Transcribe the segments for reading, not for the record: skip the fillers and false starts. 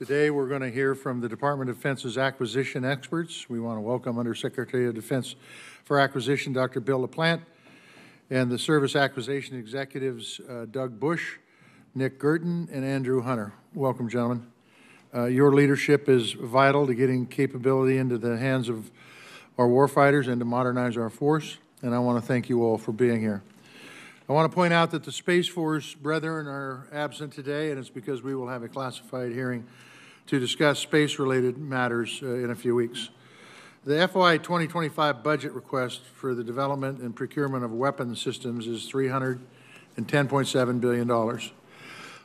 Today we're going to hear from the Department of Defense's acquisition experts. We want to welcome Undersecretary of Defense for Acquisition, Dr. Bill LaPlante, and the Service Acquisition Executives, Doug Bush, Nick Guertin, and Andrew Hunter. Welcome, gentlemen. Your leadership is vital to getting capability into the hands of our warfighters and to modernize our force, and I want to thank you all for being here. I want to point out that the Space Force brethren are absent today, and it's because we will have a classified hearing to discuss space-related matters in a few weeks. The FY 2025 budget request for the development and procurement of weapon systems is $310.7 billion.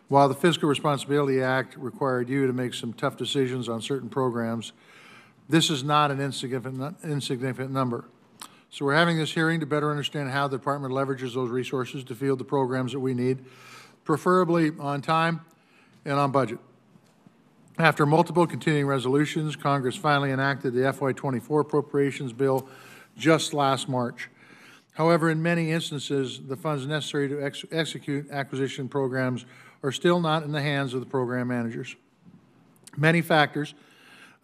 While the Fiscal Responsibility Act required you to make some tough decisions on certain programs, this is not an insignificant number. So we're having this hearing to better understand how the Department leverages those resources to field the programs that we need, preferably on time and on budget. After multiple continuing resolutions, Congress finally enacted the FY 24 Appropriations Bill just last March. However, in many instances, the funds necessary to execute acquisition programs are still not in the hands of the program managers. Many factors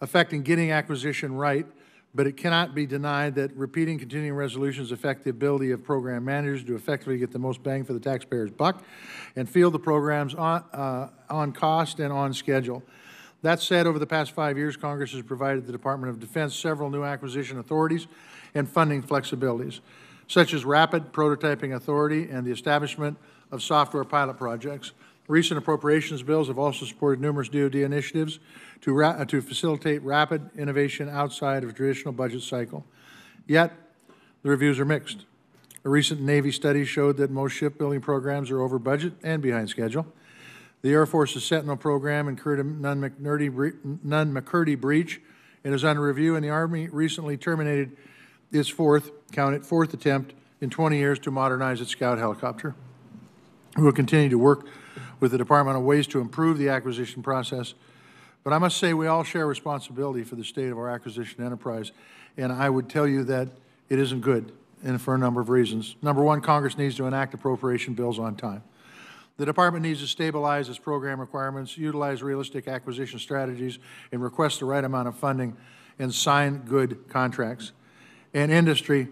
affecting getting acquisition right, but it cannot be denied that repeating continuing resolutions affect the ability of program managers to effectively get the most bang for the taxpayer's buck and field the programs on cost and on schedule. That said, over the past 5 years, Congress has provided the Department of Defense several new acquisition authorities and funding flexibilities, such as Rapid Prototyping Authority and the establishment of software pilot projects. Recent appropriations bills have also supported numerous DoD initiatives to facilitate rapid innovation outside of a traditional budget cycle. Yet, the reviews are mixed. A recent Navy study showed that most shipbuilding programs are over budget and behind schedule. The Air Force's Sentinel program incurred a Nunn-McCurdy breach and is under review, and the Army recently terminated its fourth attempt in 20 years to modernize its Scout helicopter. We will continue to work with the Department on ways to improve the acquisition process, but I must say we all share responsibility for the state of our acquisition enterprise, and I would tell you that it isn't good, and for a number of reasons. Number one, Congress needs to enact appropriation bills on time. The Department needs to stabilize its program requirements, utilize realistic acquisition strategies, and request the right amount of funding and sign good contracts. And industry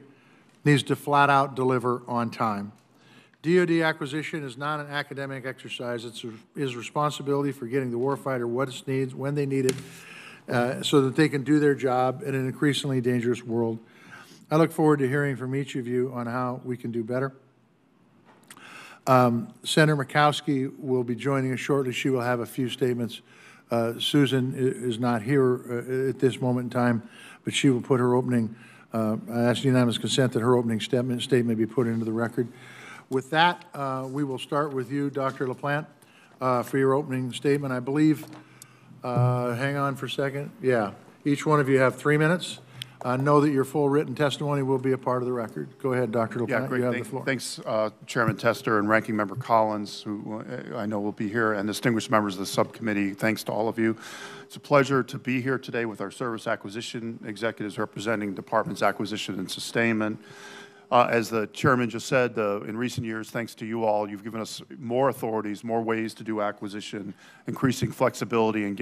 needs to flat out deliver on time. DoD acquisition is not an academic exercise. It's his responsibility for getting the warfighter what it needs, when they need it, so that they can do their job in an increasingly dangerous world. I look forward to hearing from each of you on how we can do better. Senator Murkowski will be joining us shortly. She will have a few statements. Susan is not here at this moment in time, but she will put her opening, I ask unanimous consent that her opening statement be put into the record. With that, we will start with you, Dr. LaPlante, for your opening statement. I believe, hang on for a second. Yeah, each one of you have 3 minutes. Know that your full written testimony will be a part of the record. Go ahead, Dr. LaPlante. Yeah, great. You have the floor. Thanks, Chairman Tester and Ranking Member Collins, who I know will be here, and distinguished members of the subcommittee. Thanks to all of you. It's a pleasure to be here today with our service acquisition executives representing department's acquisition and sustainment. As the chairman just said, in recent years, thanks to you all, you've given us more authorities, more ways to do acquisition, increasing flexibility and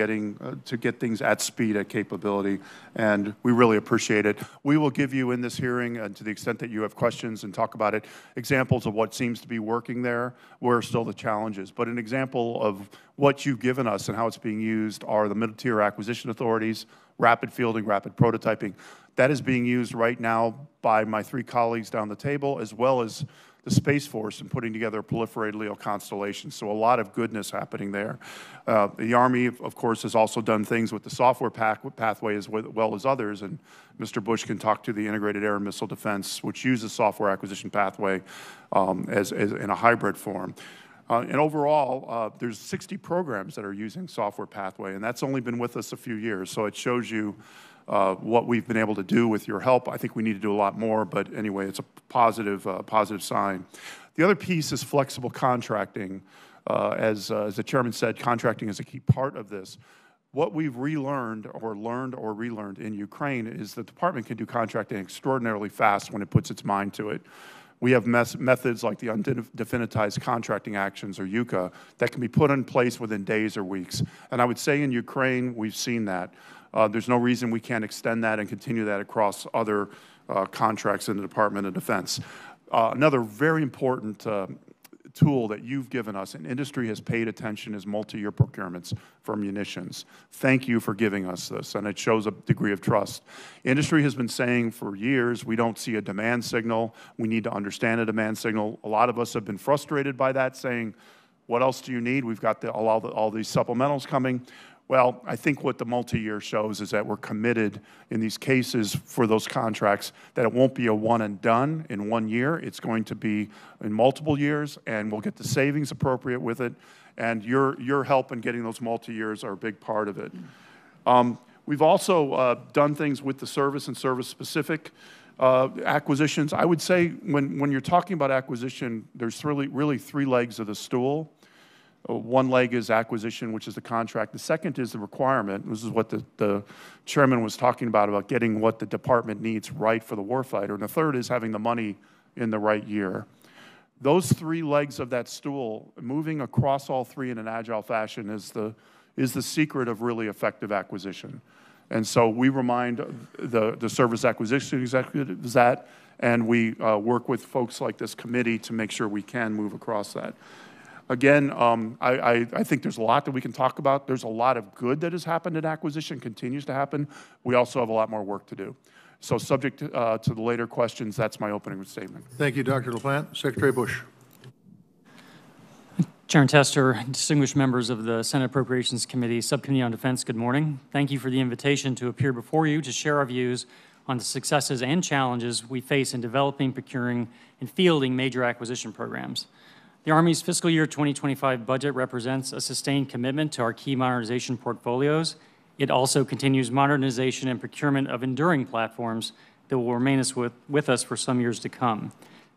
to get things at speed, at capability, and we really appreciate it. We will give you in this hearing, to the extent that you have questions and talk about it, examples of what seems to be working there, where are still the challenges. But an example of what you've given us and how it's being used are the middle-tier acquisition authorities, rapid fielding, rapid prototyping. That is being used right now by my 3 colleagues down the table, as well as the Space Force in putting together a proliferated LEO constellation. So a lot of goodness happening there. The Army, of course, has also done things with the software pathway as well as others, and Mr. Bush can talk to the Integrated Air and Missile Defense, which uses software acquisition pathway as in a hybrid form. And overall, there's 60 programs that are using software pathway, and that's only been with us a few years. So it shows you what we've been able to do with your help. I think we need to do a lot more, but anyway, it's a positive sign. The other piece is flexible contracting. As the chairman said, contracting is a key part of this. What we've learned or relearned in Ukraine is the department can do contracting extraordinarily fast when it puts its mind to it. We have methods like the undefinitized contracting actions, or UCA, that can be put in place within days or weeks. And I would say in Ukraine, we've seen that. There's no reason we can't extend that and continue that across other contracts in the Department of Defense. Another very important tool that you've given us, and industry has paid attention, is multi-year procurements for munitions. Thank you for giving us this, and it shows a degree of trust. Industry has been saying for years, we don't see a demand signal. We need to understand a demand signal. A lot of us have been frustrated by that, saying, what else do you need? We've got all these supplementals coming. Well, I think what the multi-year shows is that we're committed in these cases for those contracts, that it won't be a one and done in 1 year. It's going to be in multiple years, and we'll get the savings appropriate with it. And your help in getting those multi-years are a big part of it. We've also done things with the service and service-specific acquisitions. I would say when you're talking about acquisition, there's really three legs of the stool. One leg is acquisition, which is the contract. The second is the requirement. This is what the chairman was talking about getting what the department needs right for the warfighter. And the third is having the money in the right year. Those three legs of that stool, moving across all three in an agile fashion, is the secret of really effective acquisition. And so we remind the service acquisition executives that, and we work with folks like this committee to make sure we can move across that. Again, I think there's a lot that we can talk about. There's a lot of good that has happened in acquisition, continues to happen. We also have a lot more work to do. So subject to the later questions, that's my opening statement. Thank you, Dr. LaPlante. Secretary Bush. Chairman Tester, distinguished members of the Senate Appropriations Committee, Subcommittee on Defense, good morning. Thank you for the invitation to appear before you to share our views on the successes and challenges we face in developing, procuring, and fielding major acquisition programs. The Army's fiscal year 2025 budget represents a sustained commitment to our key modernization portfolios. It also continues modernization and procurement of enduring platforms that will remain with us for some years to come.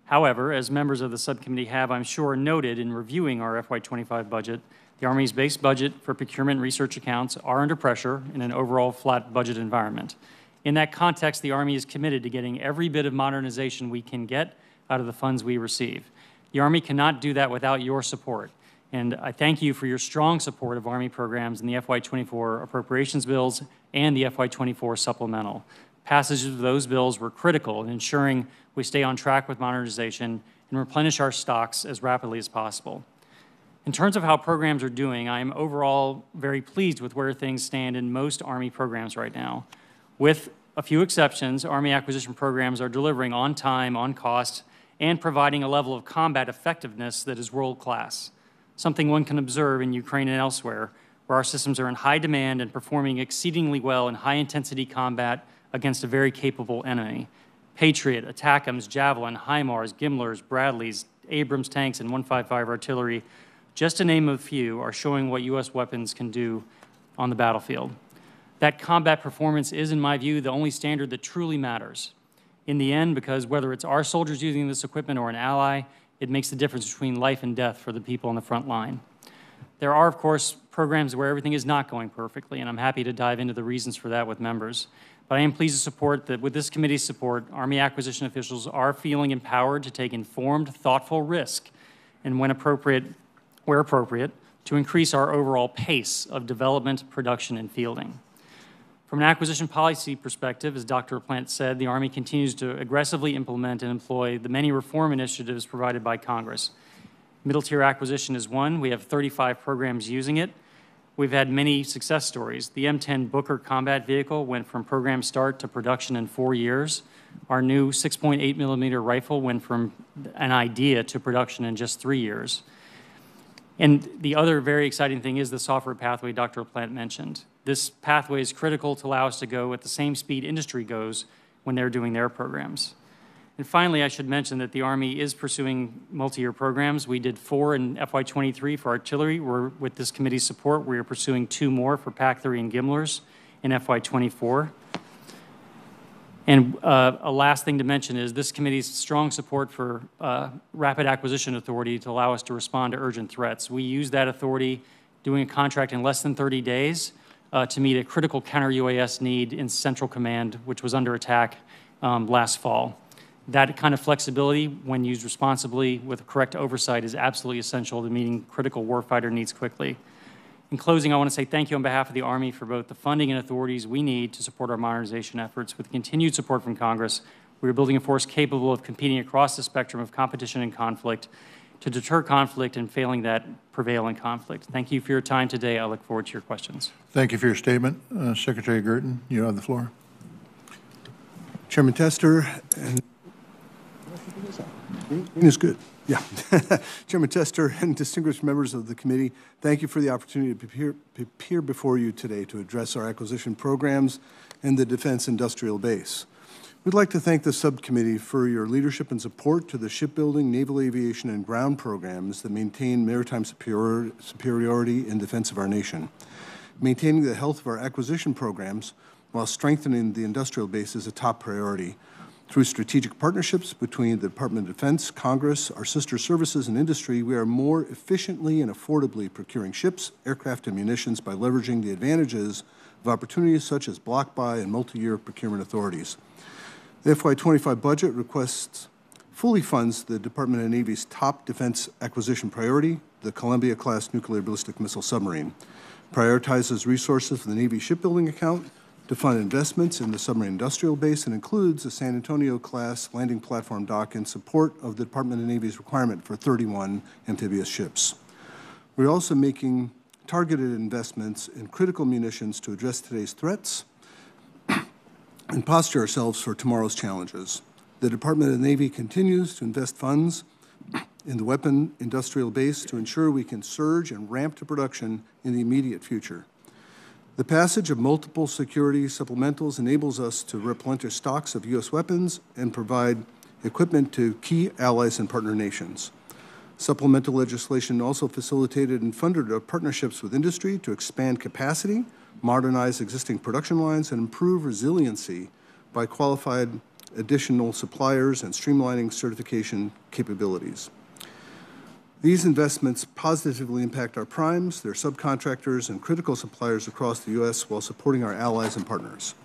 However, as members of the subcommittee have, I'm sure, noted in reviewing our FY25 budget, the Army's base budget for procurement and research accounts are under pressure in an overall flat budget environment. In that context, the Army is committed to getting every bit of modernization we can get out of the funds we receive. The Army cannot do that without your support, and I thank you for your strong support of Army programs in the FY24 appropriations bills and the FY24 supplemental. Passages of those bills were critical in ensuring we stay on track with modernization and replenish our stocks as rapidly as possible. In terms of how programs are doing, I am overall very pleased with where things stand in most Army programs right now. With a few exceptions, Army acquisition programs are delivering on time, on cost, and providing a level of combat effectiveness that is world-class, something one can observe in Ukraine and elsewhere, where our systems are in high demand and performing exceedingly well in high-intensity combat against a very capable enemy. Patriot, ATACMS, Javelin, HIMARS, Gimlers, Bradleys, Abrams tanks, and 155 artillery, just to name a few, are showing what U.S. weapons can do on the battlefield. That combat performance is, in my view, the only standard that truly matters. In the end, because whether it's our soldiers using this equipment or an ally, it makes the difference between life and death for the people on the front line. There are, of course, programs where everything is not going perfectly, and I'm happy to dive into the reasons for that with members. But I am pleased to support that with this committee's support, Army acquisition officials are feeling empowered to take informed, thoughtful risk, and when appropriate, where appropriate, to increase our overall pace of development, production, and fielding. From an acquisition policy perspective, as Dr. LaPlante said, the Army continues to aggressively implement and employ the many reform initiatives provided by Congress. Middle tier acquisition is one. We have 35 programs using it. We've had many success stories. The M10 Booker combat vehicle went from program start to production in 4 years. Our new 6.8 millimeter rifle went from an idea to production in just 3 years. And the other very exciting thing is the software pathway Dr. LaPlante mentioned. This pathway is critical to allow us to go at the same speed industry goes when they're doing their programs. And finally, I should mention that the Army is pursuing multi-year programs. We did 4 in FY23 for artillery. With this committee's support, we are pursuing 2 more for PAC-3 and Gimlers in FY24. And a last thing to mention is this committee's strong support for rapid acquisition authority to allow us to respond to urgent threats. We use that authority doing a contract in less than 30 days to meet a critical counter-UAS need in Central Command, which was under attack last fall. That kind of flexibility, when used responsibly with correct oversight, is absolutely essential to meeting critical warfighter needs quickly. In closing, I want to say thank you on behalf of the Army for both the funding and authorities we need to support our modernization efforts. With continued support from Congress, we are building a force capable of competing across the spectrum of competition and conflict to deter conflict and, failing that, prevail in conflict. Thank you for your time today. I look forward to your questions. Thank you for your statement. Secretary Guertin, you have the floor. Chairman Tester, and is good. Yeah. Chairman Tester and distinguished members of the committee, thank you for the opportunity to appear before you today to address our acquisition programs and the defense industrial base. We'd like to thank the subcommittee for your leadership and support to the shipbuilding, naval aviation, and ground programs that maintain maritime superiority in defense of our nation. Maintaining the health of our acquisition programs while strengthening the industrial base is a top priority. Through strategic partnerships between the Department of Defense, Congress, our sister services, and industry, we are more efficiently and affordably procuring ships, aircraft, and munitions by leveraging the advantages of opportunities such as block buy and multi-year procurement authorities. The FY25 budget requests fully funds the Department of Navy's top defense acquisition priority, the Columbia-class nuclear ballistic missile submarine. Prioritizes resources for the Navy shipbuilding account to fund investments in the submarine industrial base and includes a San Antonio-class landing platform dock in support of the Department of Navy's requirement for 31 amphibious ships. We're also making targeted investments in critical munitions to address today's threats and posture ourselves for tomorrow's challenges. The Department of the Navy continues to invest funds in the weapon industrial base to ensure we can surge and ramp to production in the immediate future. The passage of multiple security supplementals enables us to replenish stocks of U.S. weapons and provide equipment to key allies and partner nations. Supplemental legislation also facilitated and funded our partnerships with industry to expand capacity, modernize existing production lines, and improve resiliency by qualified additional suppliers and streamlining certification capabilities. These investments positively impact our primes, their subcontractors, and critical suppliers across the U.S. while supporting our allies and partners.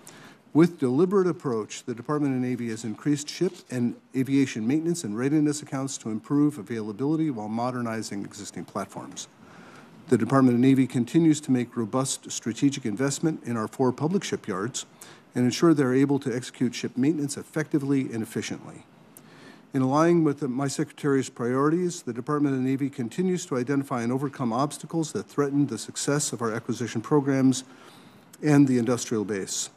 With deliberate approach, the Department of the Navy has increased ship and aviation maintenance and readiness accounts to improve availability while modernizing existing platforms. The Department of the Navy continues to make robust strategic investment in our 4 public shipyards and ensure they're able to execute ship maintenance effectively and efficiently. In aligning with my Secretary's priorities, the Department of the Navy continues to identify and overcome obstacles that threaten the success of our acquisition programs and the industrial base.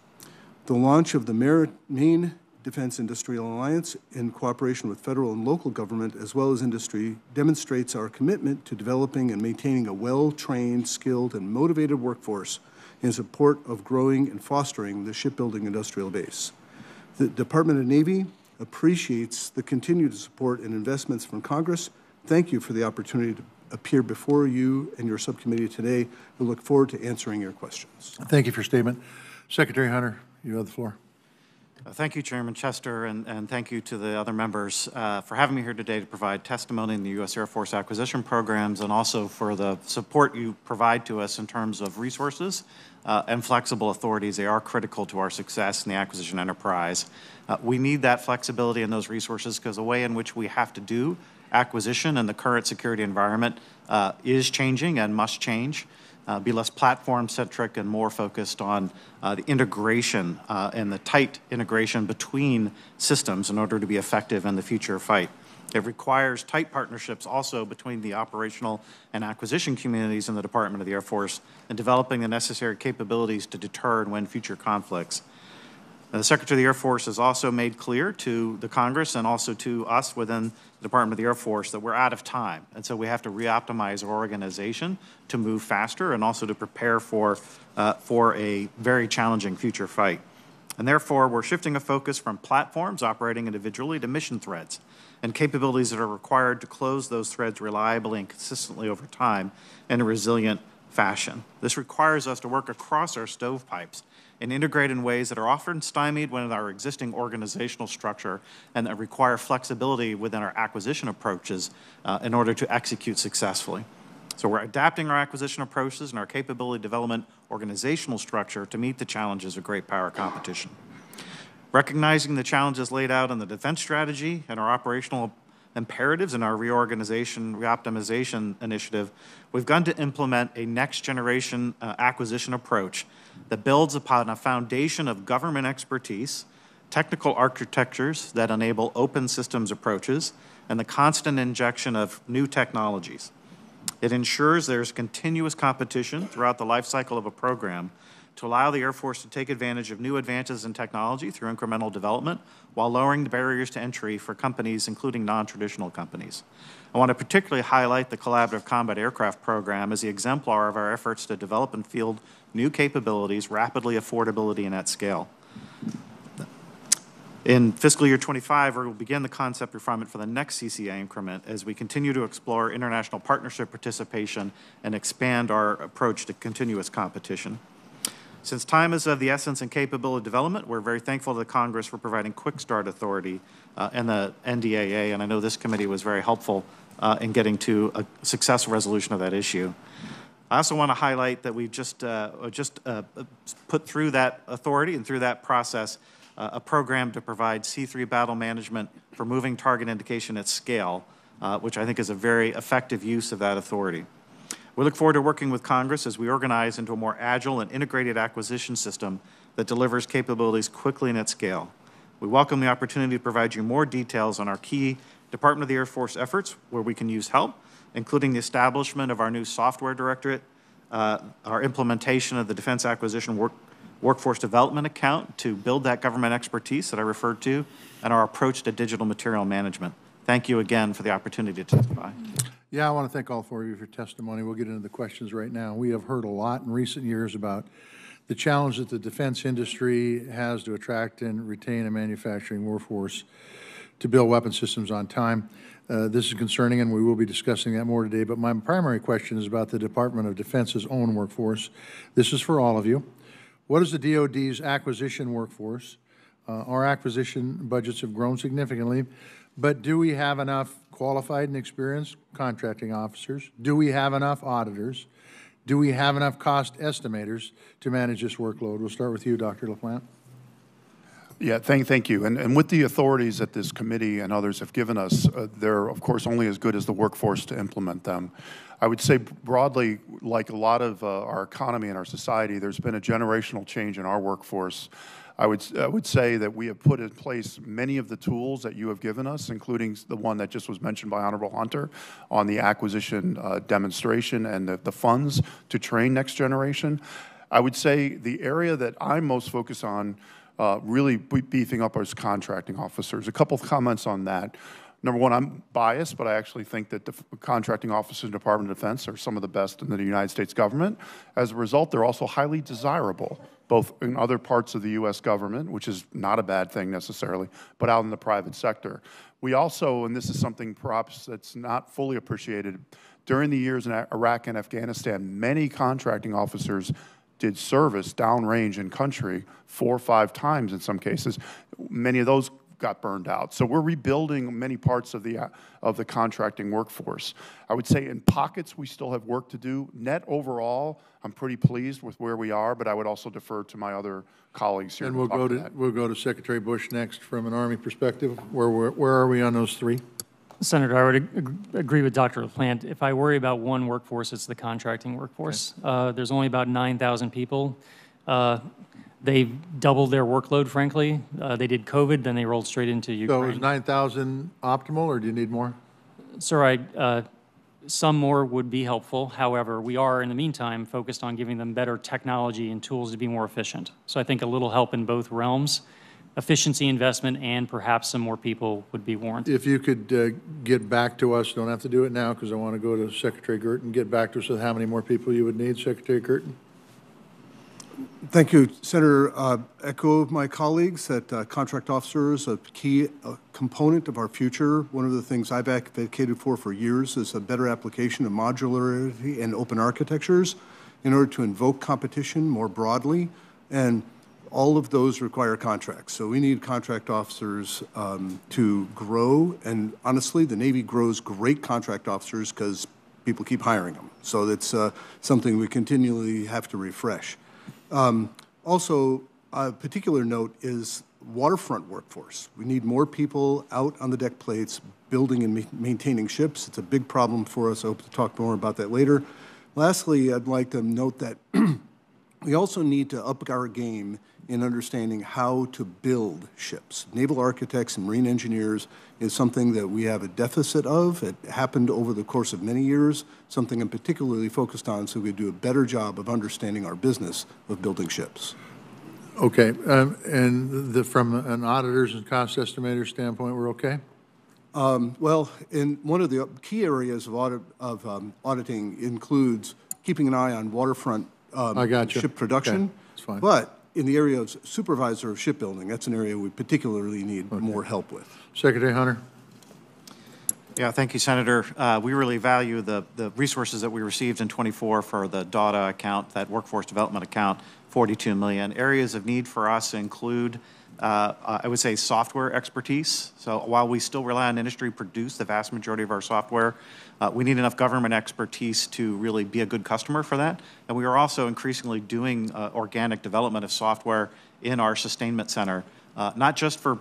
The launch of the Maine Defense Industrial Alliance in cooperation with federal and local government as well as industry demonstrates our commitment to developing and maintaining a well-trained, skilled, and motivated workforce in support of growing and fostering the shipbuilding industrial base. The Department of the Navy appreciates the continued support and investments from Congress. Thank you for the opportunity to appear before you and your subcommittee today. We look forward to answering your questions. Thank you for your statement. Secretary Hunter, you have the floor. Thank you, Chairman Chester, and thank you to the other members for having me here today to provide testimony in the U.S. Air Force acquisition programs and also for the support you provide to us in terms of resources and flexible authorities. They are critical to our success in the acquisition enterprise. We need that flexibility and those resources because the way in which we have to do acquisition in the current security environment is changing and must change. Be less platform-centric and more focused on the integration and the tight integration between systems in order to be effective in the future fight. It requires tight partnerships also between the operational and acquisition communities in the Department of the Air Force and developing the necessary capabilities to deter and win future conflicts. The Secretary of the Air Force has also made clear to the Congress and also to us within the Department of the Air Force that we're out of time. And so we have to reoptimize our organization to move faster and also to prepare for a very challenging future fight. And therefore, we're shifting a focus from platforms operating individually to mission threads and capabilities that are required to close those threads reliably and consistently over time in a resilient fashion. This requires us to work across our stovepipes and integrate in ways that are often stymied within our existing organizational structure and that require flexibility within our acquisition approaches in order to execute successfully. So we're adapting our acquisition approaches and our capability development organizational structure to meet the challenges of great power competition. Recognizing the challenges laid out in the defense strategy and our operational imperatives in our reorganization, reoptimization initiative, we've begun to implement a next-generation acquisition approach that builds upon a foundation of government expertise, technical architectures that enable open systems approaches, and the constant injection of new technologies. It ensures there's continuous competition throughout the life cycle of a program to allow the Air Force to take advantage of new advances in technology through incremental development while lowering the barriers to entry for companies, including non-traditional companies. I want to particularly highlight the Collaborative Combat Aircraft Program as the exemplar of our efforts to develop and field new capabilities rapidly, affordability, and at scale. In fiscal year 25, we will begin the concept refinement for the next CCA increment as we continue to explore international partnership participation and expand our approach to continuous competition. Since time is of the essence in capability development, we're very thankful to the Congress for providing quick start authority and the NDAA, and I know this committee was very helpful in getting to a successful resolution of that issue. I also want to highlight that we've just put through that authority and through that process a program to provide C3 battle management for moving target indication at scale, which I think is a very effective use of that authority. We look forward to working with Congress as we organize into a more agile and integrated acquisition system that delivers capabilities quickly and at scale. We welcome the opportunity to provide you more details on our key Department of the Air Force efforts where we can use help, including the establishment of our new software directorate, our implementation of the Defense Acquisition Workforce Development Account to build that government expertise that I referred to, and our approach to digital material management. Thank you again for the opportunity to testify. Yeah, I want to thank all four of you for your testimony. We'll get into the questions right now. We have heard a lot in recent years about the challenge that the defense industry has to attract and retain a manufacturing workforce to build weapon systems on time. This is concerning, and we will be discussing that more today, but my primary question is about the Department of Defense's own workforce. This is for all of you. What is the DoD's acquisition workforce? Our acquisition budgets have grown significantly, but do we have enough qualified and experienced contracting officers? Do we have enough auditors? Do we have enough cost estimators to manage this workload? We'll start with you, Dr. LaPlante. Yeah, thank you. And with the authorities that this committee and others have given us, they're, of course, only as good as the workforce to implement them. I would say broadly, like a lot of our economy and our society, there's been a generational change in our workforce. I would say that we have put in place many of the tools that you have given us, including the one that just was mentioned by Honorable Hunter on the acquisition demonstration and the funds to train next generation. I would say the area that I'm most focused on really beefing up as contracting officers. A couple of comments on that. Number one, I'm biased, but I actually think that the contracting officers in the Department of Defense are some of the best in the United States government. As a result, they're also highly desirable, both in other parts of the U.S. government, which is not a bad thing necessarily, but out in the private sector. We also, and this is something perhaps that's not fully appreciated, during the years in Iraq and Afghanistan, many contracting officers did service downrange in country 4 or 5 times in some cases. Many of those got burned out. So we're rebuilding many parts of the contracting workforce. I would say in pockets we still have work to do. Net overall, I'm pretty pleased with where we are, but I would also defer to my other colleagues here. And we'll go to Secretary Bush next from an Army perspective. Where are we on those three? Senator, I would agree with Dr. LaPlante. If I worry about one workforce, it's the contracting workforce. Okay. There's only about 9,000 people. They've doubled their workload, frankly. They did COVID, then they rolled straight into Ukraine. So is 9,000 optimal, or do you need more? Sir, some more would be helpful. However, we are, in the meantime, focused on giving them better technology and tools to be more efficient. So I think a little help in both realms, efficiency investment and perhaps some more people would be warranted. If you could get back to us, don't have to do it now because I want to go to Secretary Guertin, get back to us with how many more people you would need, Secretary Guertin. Thank you, Senator. Echo my colleagues that contract officers are a key component of our future. One of the things I've advocated for years is a better application of modularity and open architectures in order to invoke competition more broadly, and all of those require contracts. So we need contract officers to grow, and honestly, the Navy grows great contract officers because people keep hiring them. So that's something we continually have to refresh. Also, a particular note is waterfront workforce. We need more people out on the deck plates building and maintaining ships. It's a big problem for us. I hope to talk more about that later. Lastly, I'd like to note that we also need to up our game in understanding how to build ships. Naval architects and marine engineers is something that we have a deficit of. It happened over the course of many years, something I'm particularly focused on so we do a better job of understanding our business of building ships. Okay, and from an auditor's and cost estimator standpoint, we're okay? Well, in one of the key areas of auditing includes keeping an eye on waterfront I got you. ship production. Okay, that's fine. But in the area of supervisor of shipbuilding, that's an area we particularly need more help with. Secretary Hunter? Yeah, thank you, Senator. We really value the resources that we received in '24 for the DATA account, that workforce development account, $42 million. Areas of need for us include, I would say, software expertise. So while we still rely on industry to produce the vast majority of our software, we need enough government expertise to really be a good customer for that. And we are also increasingly doing organic development of software in our sustainment center, not just for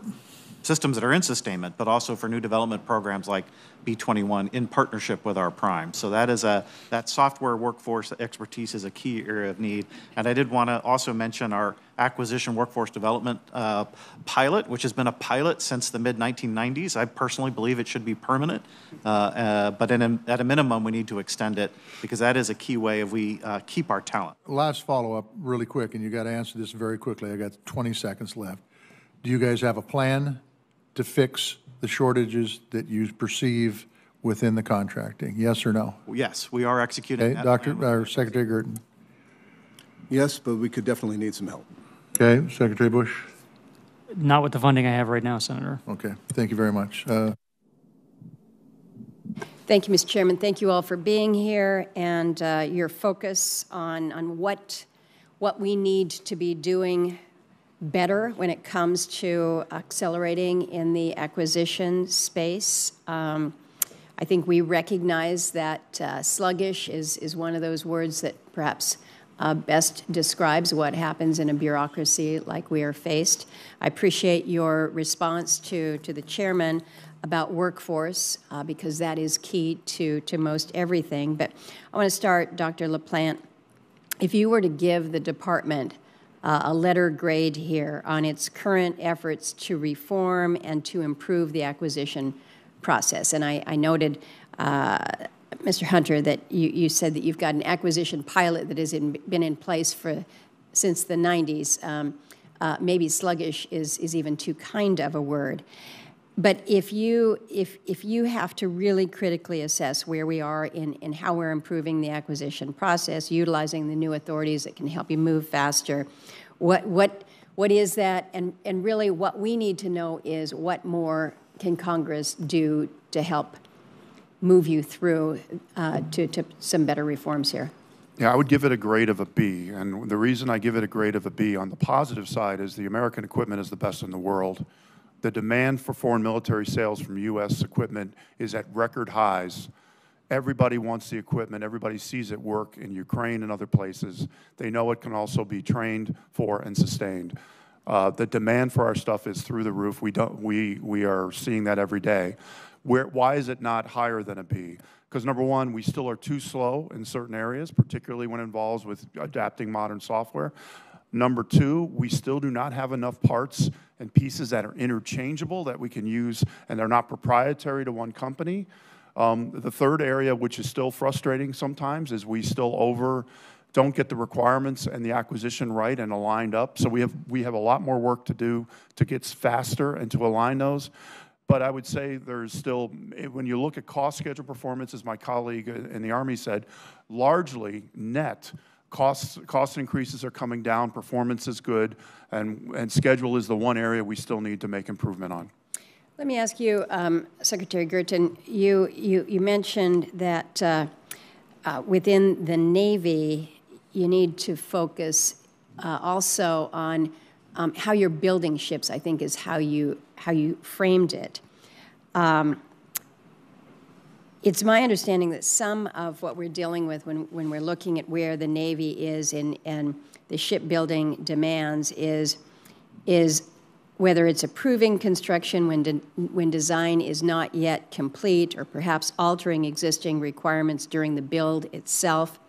systems that are in sustainment, but also for new development programs like B-21 in partnership with our prime. So that software workforce expertise is a key area of need. And I did want to also mention our acquisition workforce development pilot, which has been a pilot since the mid-1990s. I personally believe it should be permanent, but at a minimum, we need to extend it because that is a key way of we keep our talent. Last follow-up, really quick, and you got to answer this very quickly. I got 20 seconds left. Do you guys have a plan to fix the shortages that you perceive within the contracting? Yes or no? Yes, we are executing Okay, that. Secretary Guertin. Yes, but we could definitely need some help. Okay, Secretary Bush. Not with the funding I have right now, Senator. Okay, thank you very much. Thank you, Mr. Chairman. Thank you all for being here and your focus on what we need to be doing better when it comes to accelerating in the acquisition space. I think we recognize that sluggish is one of those words that perhaps best describes what happens in a bureaucracy like we are faced. I appreciate your response to the chairman about workforce because that is key to most everything. But I want to start, Dr. LaPlante, if you were to give the department a letter grade here on its current efforts to reform and to improve the acquisition process. And I noted, Mr. Hunter, that you said that you've got an acquisition pilot that has been in place since the 90s. Maybe sluggish is even too kind of a word. But if you have to really critically assess where we are in how we're improving the acquisition process, utilizing the new authorities that can help you move faster, what is that? And really what we need to know is what more can Congress do to help move you through to some better reforms here? Yeah, I would give it a grade of a B. And the reason I give it a grade of a B on the positive side is the American equipment is the best in the world. The demand for foreign military sales from U.S. equipment is at record highs. Everybody wants the equipment. Everybody sees it work in Ukraine and other places. They know it can also be trained for and sustained. The demand for our stuff is through the roof. We are seeing that every day. Why is it not higher than a B? Because number one, we still are too slow in certain areas, particularly when it involves with adapting modern software. Number two, we still do not have enough parts and pieces that are interchangeable that we can use and they're not proprietary to one company. The third area, which is still frustrating sometimes, is we still don't get the requirements and the acquisition right and aligned up. So we have a lot more work to do to get faster and to align those. But I would say there's still, when you look at cost schedule performance, as my colleague in the Army said, largely net, cost increases are coming down, performance is good, and schedule is the one area we still need to make improvement on. Let me ask you, Secretary Guertin, you mentioned that within the Navy, you need to focus also on how you're building ships, I think is how you framed it. It's my understanding that some of what we're dealing with when we're looking at where the Navy is and the shipbuilding demands is whether it's approving construction when design is not yet complete, or perhaps altering existing requirements during the build itself.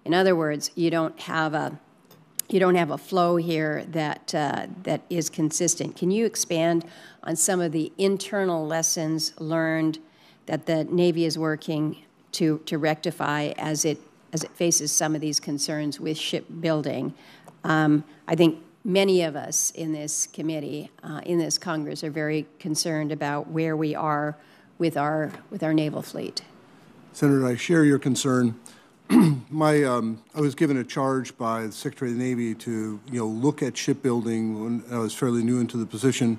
In other words, you don't have a flow here that is consistent. Can you expand on some of the internal lessons learned that the Navy is working to rectify as it faces some of these concerns with shipbuilding? I think many of us in this committee, in this Congress, are very concerned about where we are with our naval fleet. Senator, I share your concern. I was given a charge by the Secretary of the Navy to look at shipbuilding when I was fairly new into the position,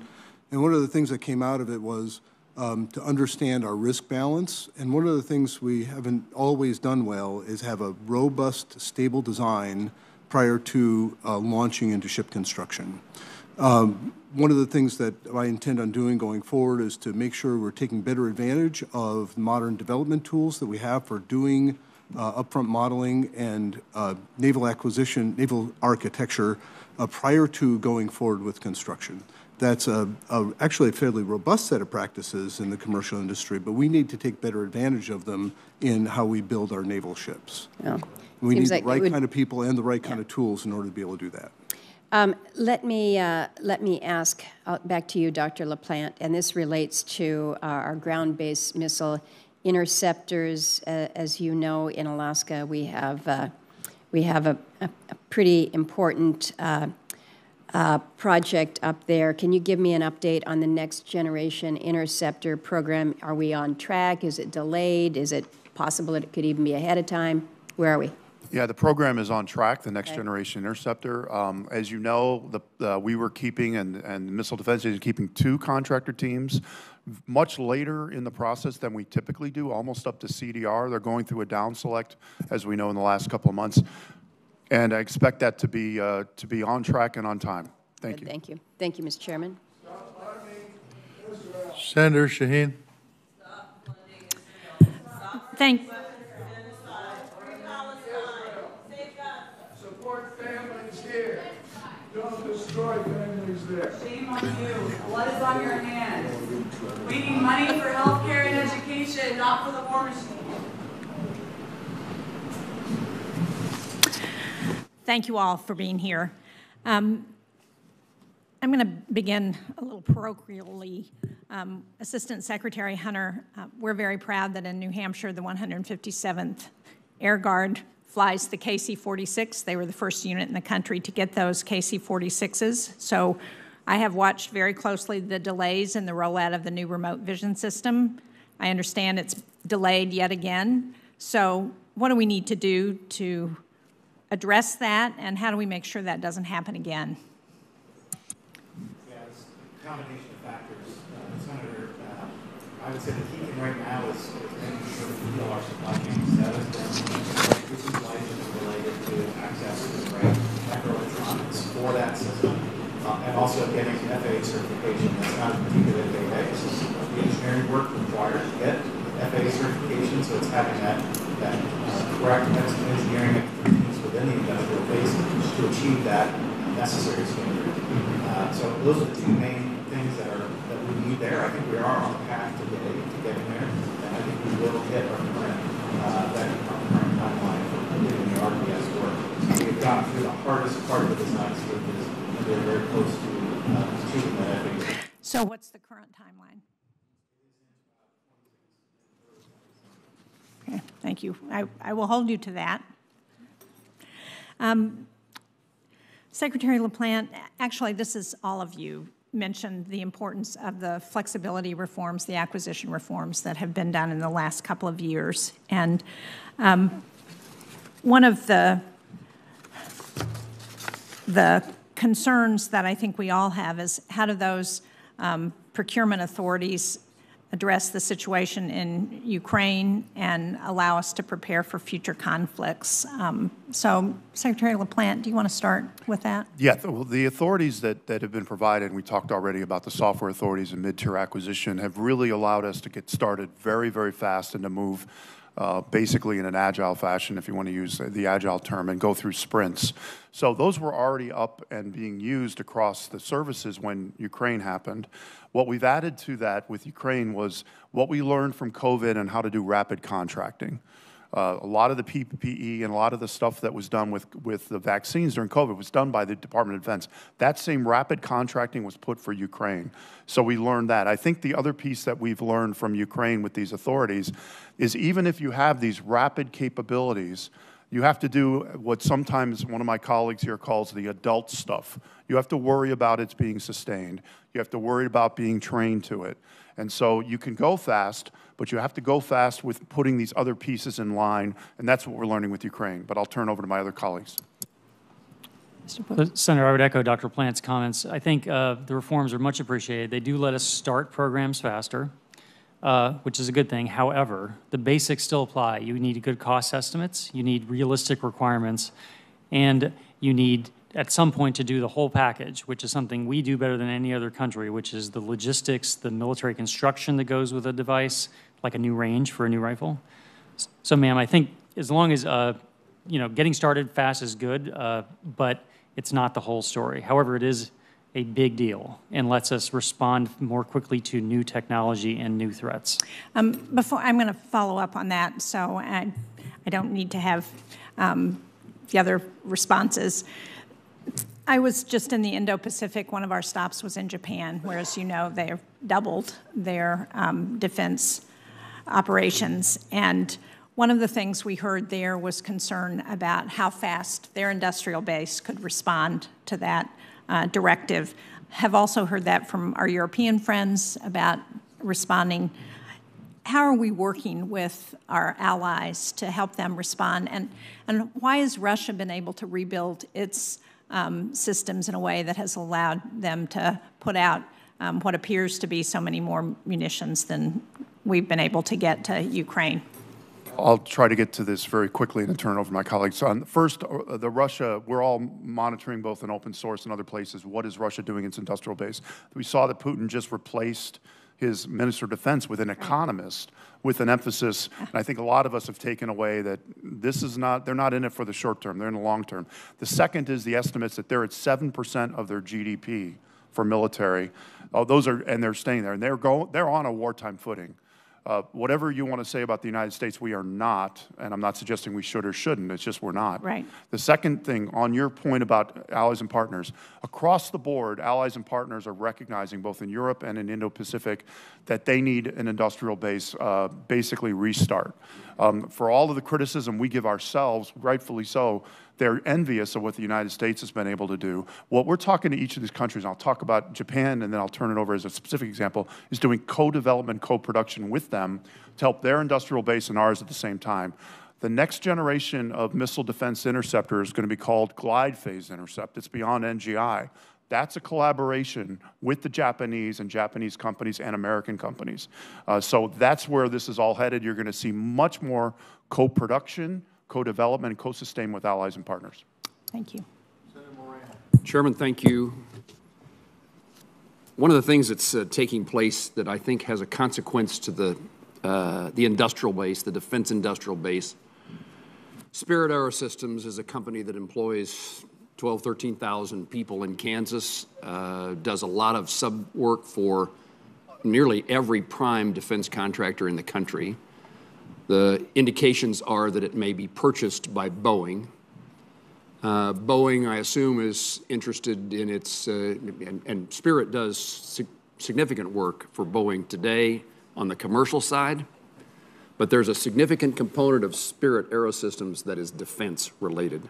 and one of the things that came out of it was to understand our risk balance. And one of the things we haven't always done well is have a robust, stable design prior to launching into ship construction. One of the things that I intend on doing going forward is to make sure we're taking better advantage of modern development tools that we have for doing upfront modeling and naval acquisition, naval architecture prior to going forward with construction. That's actually a fairly robust set of practices in the commercial industry, but we need to take better advantage of them in how we build our naval ships. Yeah. We need the right kind of people and the right kind of tools in order to be able to do that. Let me ask back to you, Dr. LaPlante, and this relates to our ground-based missile interceptors. As you know, in Alaska, we have a pretty important project up there. Can you give me an update on the next generation interceptor program? Are we on track? Is it delayed? Is it possible that it could even be ahead of time? Where are we? Yeah, the program is on track, the next generation interceptor. As you know, we were keeping, and the Missile Defense Agency keeping 2 contractor teams much later in the process than we typically do, almost up to CDR. They're going through a down select, as we know, in the last couple of months. And I expect that to be on track and on time. Thank you. Thank you. Thank you, Mr. Chairman. Senator Shaheen. Thank you. Support families here. Don't destroy families there. Shame on you. Blood is on your hands. We need money for health care and education, not for the war machine. Thank you all for being here. I'm going to begin a little parochially. Assistant Secretary Hunter, we're very proud that in New Hampshire, the 157th Air Guard flies the KC-46. They were the first unit in the country to get those KC-46s. So I have watched very closely the delays in the rollout of the new remote vision system. I understand it's delayed yet again. So what do we need to do to address that, and how do we make sure that doesn't happen again? Yeah, it's a combination of factors. Senator, I would say the key thing right now is making sure that we feel our supply chain status. This is likely related to access to the right microelectronics for that system, and also getting FAA certification. That's not particular to FAA. This is the engineering work required to get FAA certification, so it's having that correct engineering expertise within the industrial base to achieve that necessary standard. So those are the 2 main things that we need there. I think we are on the path to getting there, and I think we will hit our current timeline for getting the RPS work. We've gotten through the hardest part of the design stage, and we're very close to achieving that FAA. So what's the current timeline? Okay, thank you. I will hold you to that. Secretary LaPlante, actually, this is all of you mentioned the importance of the flexibility reforms, the acquisition reforms that have been done in the last couple of years. And one of the concerns that I think we all have is how do those procurement authorities address the situation in Ukraine and allow us to prepare for future conflicts. So, Secretary LaPlante, do you want to start with that? Yeah, the authorities that have been provided, and we talked already about the software authorities and mid-tier acquisition, have really allowed us to get started very, very fast and to move basically in an agile fashion, if you want to use the agile term, and go through sprints. So those were already up and being used across the services when Ukraine happened. What we've added to that with Ukraine was what we learned from COVID and how to do rapid contracting. A lot of the PPE and a lot of the stuff that was done with the vaccines during COVID was done by the Department of Defense. That same rapid contracting was put for Ukraine. So we learned that. I think the other piece that we've learned from Ukraine with these authorities is even if you have these rapid capabilities, you have to do what sometimes one of my colleagues here calls the adult stuff. You have to worry about it being sustained. You have to worry about being trained to it. And so you can go fast, but you have to go fast with putting these other pieces in line, and that's what we're learning with Ukraine. But I'll turn over to my other colleagues. Senator, I would echo Dr. Plante's comments. I think the reforms are much appreciated. They do let us start programs faster, which is a good thing. However, the basics still apply. You need good cost estimates, you need realistic requirements, and you need at some point to do the whole package, which is something we do better than any other country, which is the logistics, the military construction that goes with a device, like a new range for a new rifle. So, ma'am, I think as long as, getting started fast is good, but it's not the whole story. However, it is a big deal and lets us respond more quickly to new technology and new threats. Before I'm going to follow up on that, so I don't need to have the other responses. I was just in the Indo-Pacific. One of our stops was in Japan, where, as you know, they've doubled their defense operations. And one of the things we heard there was concern about how fast their industrial base could respond to that directive. Have also heard that from our European friends about responding. How are we working with our allies to help them respond? And why has Russia been able to rebuild its systems in a way that has allowed them to put out what appears to be so many more munitions than we've been able to get to Ukraine? I'll try to get to this very quickly and turn it over to my colleagues. So first, the Russia, we're all monitoring both in open source and other places. What is Russia doing in its industrial base? We saw that Putin just replaced his Minister of Defense with an economist with an emphasis, and I think a lot of us have taken away that this is not, they're not in it for the short term, they're in the long term. The second is the estimates that they're at 7% of their GDP for military. Those are, and they're staying there, and they're on a wartime footing. Whatever you want to say about the United States, we are not, and I'm not suggesting we should or shouldn't, it's just we're not. Right. The second thing, on your point about allies and partners, across the board, allies and partners are recognizing, both in Europe and in Indo-Pacific, that they need an industrial base basically restart. For all of the criticism we give ourselves, rightfully so, they're envious of what the United States has been able to do. What we're talking to each of these countries, and I'll talk about Japan, and then I'll turn it over as a specific example, is doing co-development, co-production with them to help their industrial base and ours at the same time. The next generation of missile defense interceptor is going to be called glide phase intercept. It's beyond NGI. That's a collaboration with the Japanese and Japanese companies and American companies. So that's where this is all headed. You're going to see much more co-production, co-development, and co-sustainment with allies and partners. Thank you. Chairman, thank you. One of the things that's taking place that I think has a consequence to the industrial base, the defense industrial base. Spirit Aerosystems is a company that employs 12,000, 13,000 people in Kansas, does a lot of sub work for nearly every prime defense contractor in the country. The indications are that it may be purchased by Boeing. Boeing, I assume, is interested in its, and Spirit does significant work for Boeing today on the commercial side, but there's a significant component of Spirit Aerosystems that is defense related.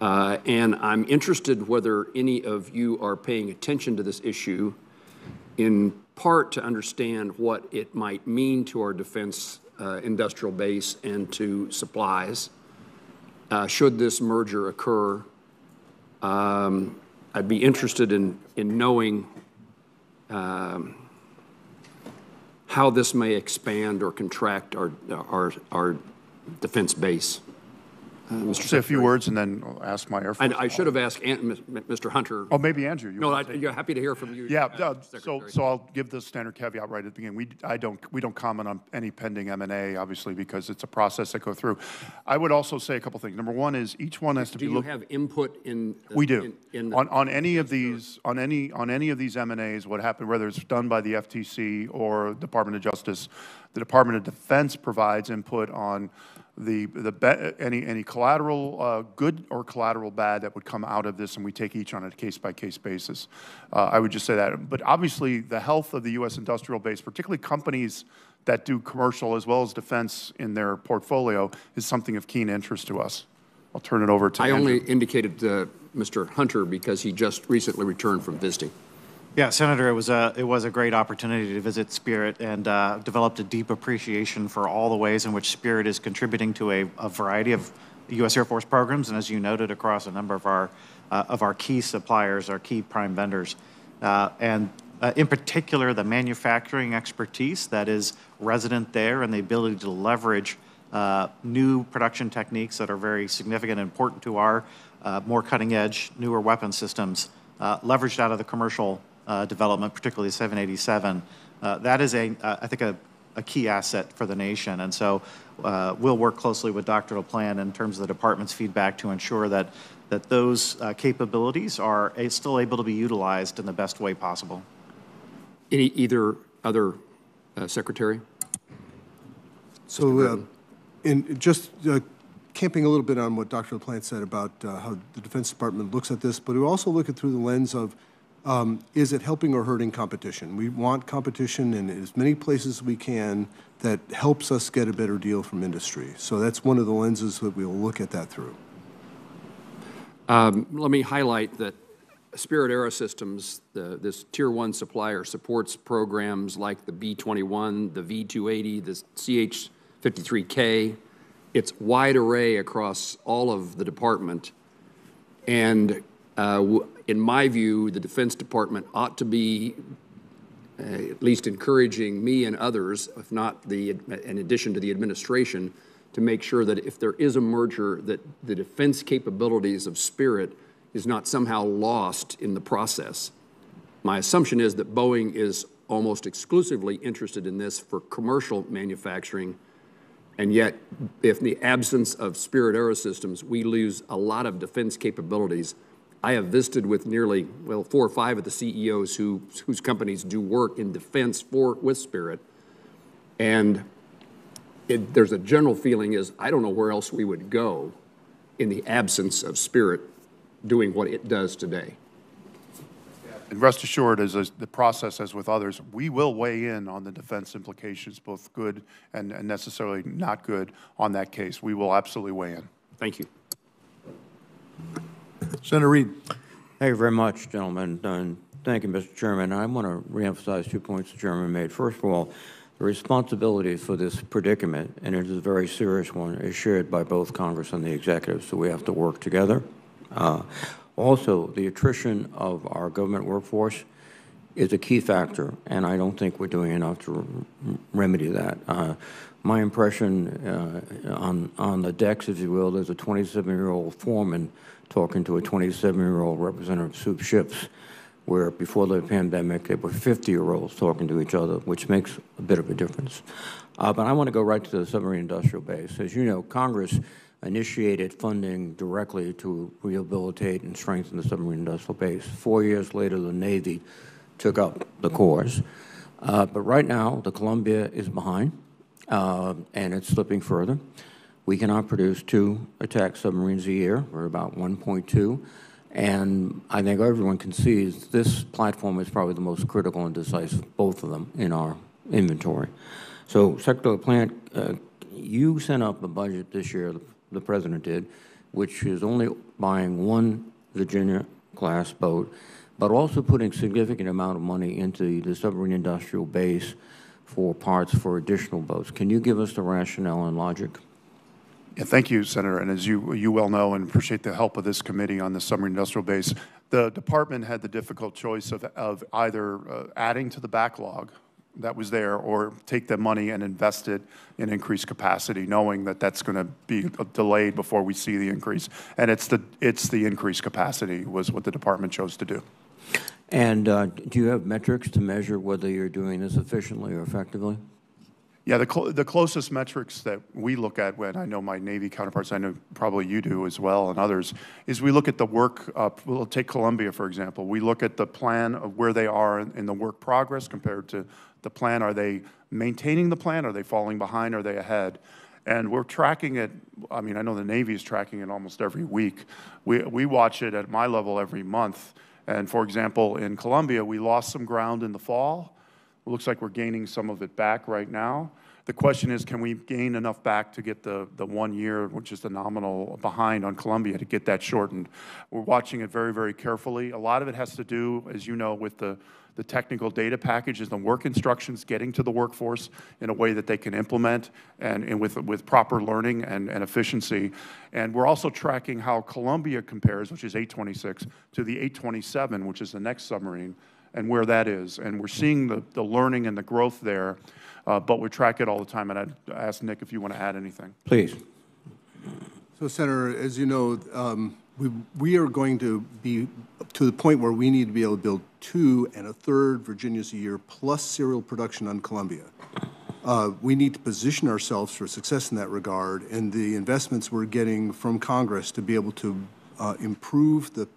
And I'm interested whether any of you are paying attention to this issue, in part to understand what it might mean to our defense industrial base and to supplies. Should this merger occur, I'd be interested in knowing how this may expand or contract our defense base. Mr. Say a few Secretary. words and then I'll ask my Air Force. I should have asked Mr. Hunter. Oh, maybe Andrew. No, you're happy to hear from you. Yeah, Secretary. so I'll give the standard caveat right at the beginning. We don't comment on any pending M&A, obviously, because it's a process that go through. I would also say a couple things. Number one is each one has to Do be you have input in? We do. In On any of these M&As, what happened, whether it's done by the FTC or Department of Justice, the Department of Defense provides input on any collateral good or collateral bad that would come out of this, and we take each on a case-by-case basis. I would just say that. But obviously, the health of the U.S. industrial base, particularly companies that do commercial as well as defense in their portfolio, is something of keen interest to us. I'll turn it over to Andrew. only indicated Mr. Hunter because he just recently returned from visiting. Yeah, Senator, it was a great opportunity to visit Spirit and developed a deep appreciation for all the ways in which Spirit is contributing to a variety of U.S. Air Force programs, and as you noted, across a number of our key suppliers, our key prime vendors, and in particular, the manufacturing expertise that is resident there and the ability to leverage new production techniques that are very significant and important to our more cutting-edge, newer weapon systems, leveraged out of the commercial development, particularly the 787. That is, I think, a key asset for the nation. And so we'll work closely with Dr. LaPlante in terms of the department's feedback to ensure that those capabilities are still able to be utilized in the best way possible. Either other secretary? So in just camping a little bit on what Dr. LaPlante said about how the Defense Department looks at this, but we also look at through the lens of is it helping or hurting competition? We want competition in as many places as we can that helps us get a better deal from industry. So that's one of the lenses that we'll look at that through. Let me highlight that Spirit Aerosystems, this Tier 1 supplier, supports programs like the B-21, the V-280, the CH-53K. It's wide array across all of the department. And in my view, the Defense Department ought to be at least encouraging me and others, if not in addition to the administration, to make sure that if there is a merger, that the defense capabilities of Spirit is not somehow lost in the process. My assumption is that Boeing is almost exclusively interested in this for commercial manufacturing, and yet, if in the absence of Spirit Aerosystems, we lose a lot of defense capabilities. I have visited with nearly, 4 or 5 of the CEOs whose companies do work in defense with Spirit, and there's a general feeling is, I don't know where else we would go in the absence of Spirit doing what it does today. And rest assured, as the process as with others, we will weigh in on the defense implications, both good and necessarily not good, on that case. We will absolutely weigh in. Thank you. Senator Reed. Thank you very much, gentlemen, and thank you, Mr. Chairman. I want to reemphasize 2 points the Chairman made. First of all, the responsibility for this predicament, and it is a very serious one, is shared by both Congress and the executive, so we have to work together. Also, the attrition of our government workforce is a key factor, and I don't think we're doing enough to remedy that. My impression on the decks, if you will, there's a 27-year-old foreman talking to a 27-year-old representative of soup ships, where before the pandemic, they were 50-year-olds talking to each other, which makes a bit of a difference. But I want to go right to the submarine industrial base. As you know, Congress initiated funding directly to rehabilitate and strengthen the submarine industrial base. 4 years later, the Navy took up the cause. But right now, the Columbia is behind, and it's slipping further. We cannot produce 2 attack submarines a year. We're about 1.2. And I think everyone concedes this platform is probably the most critical and decisive, both of them, in our inventory. So, Secretary LaPlante, you sent up a budget this year, the President did, which is only buying 1 Virginia-class boat, but also putting significant amount of money into the submarine industrial base for parts for additional boats. Can you give us the rationale and logic? Yeah, thank you, Senator. And as you well know, and appreciate the help of this committee on the submarine industrial base, the department had the difficult choice of either adding to the backlog that was there, or take the money and invest it in increased capacity, knowing that that's going to be delayed before we see the increase. And it's the increased capacity was what the department chose to do. And do you have metrics to measure whether you're doing this efficiently or effectively? Yeah, the closest metrics that we look at, when I know my Navy counterparts, I know probably you do as well and others, is we look at the work, we'll take Columbia, for example. We look at the plan of where they are in the work progress compared to the plan. Are they maintaining the plan? Are they falling behind? Are they ahead? And we're tracking it. I mean, I know the Navy is tracking it almost every week. We watch it at my level every month. And for example, in Columbia, we lost some ground in the fall. It looks like we're gaining some of it back right now. The question is, can we gain enough back to get the 1 year, which is the nominal behind on Columbia, to get that shortened? We're watching it very, very carefully. A lot of it has to do, as you know, with the technical data packages, the work instructions getting to the workforce in a way that they can implement and with proper learning and efficiency. And we're also tracking how Columbia compares, which is 826, to the 827, which is the next submarine, and where that is. And we're seeing the learning and the growth there, but we track it all the time. And I'd ask Nick if you want to add anything. Please. So, Senator, as you know, we are going to be to the point where we need to be able to build 2 1/3 Virginias a year plus serial production on Columbia. We need to position ourselves for success in that regard, and the investments we're getting from Congress to be able to improve the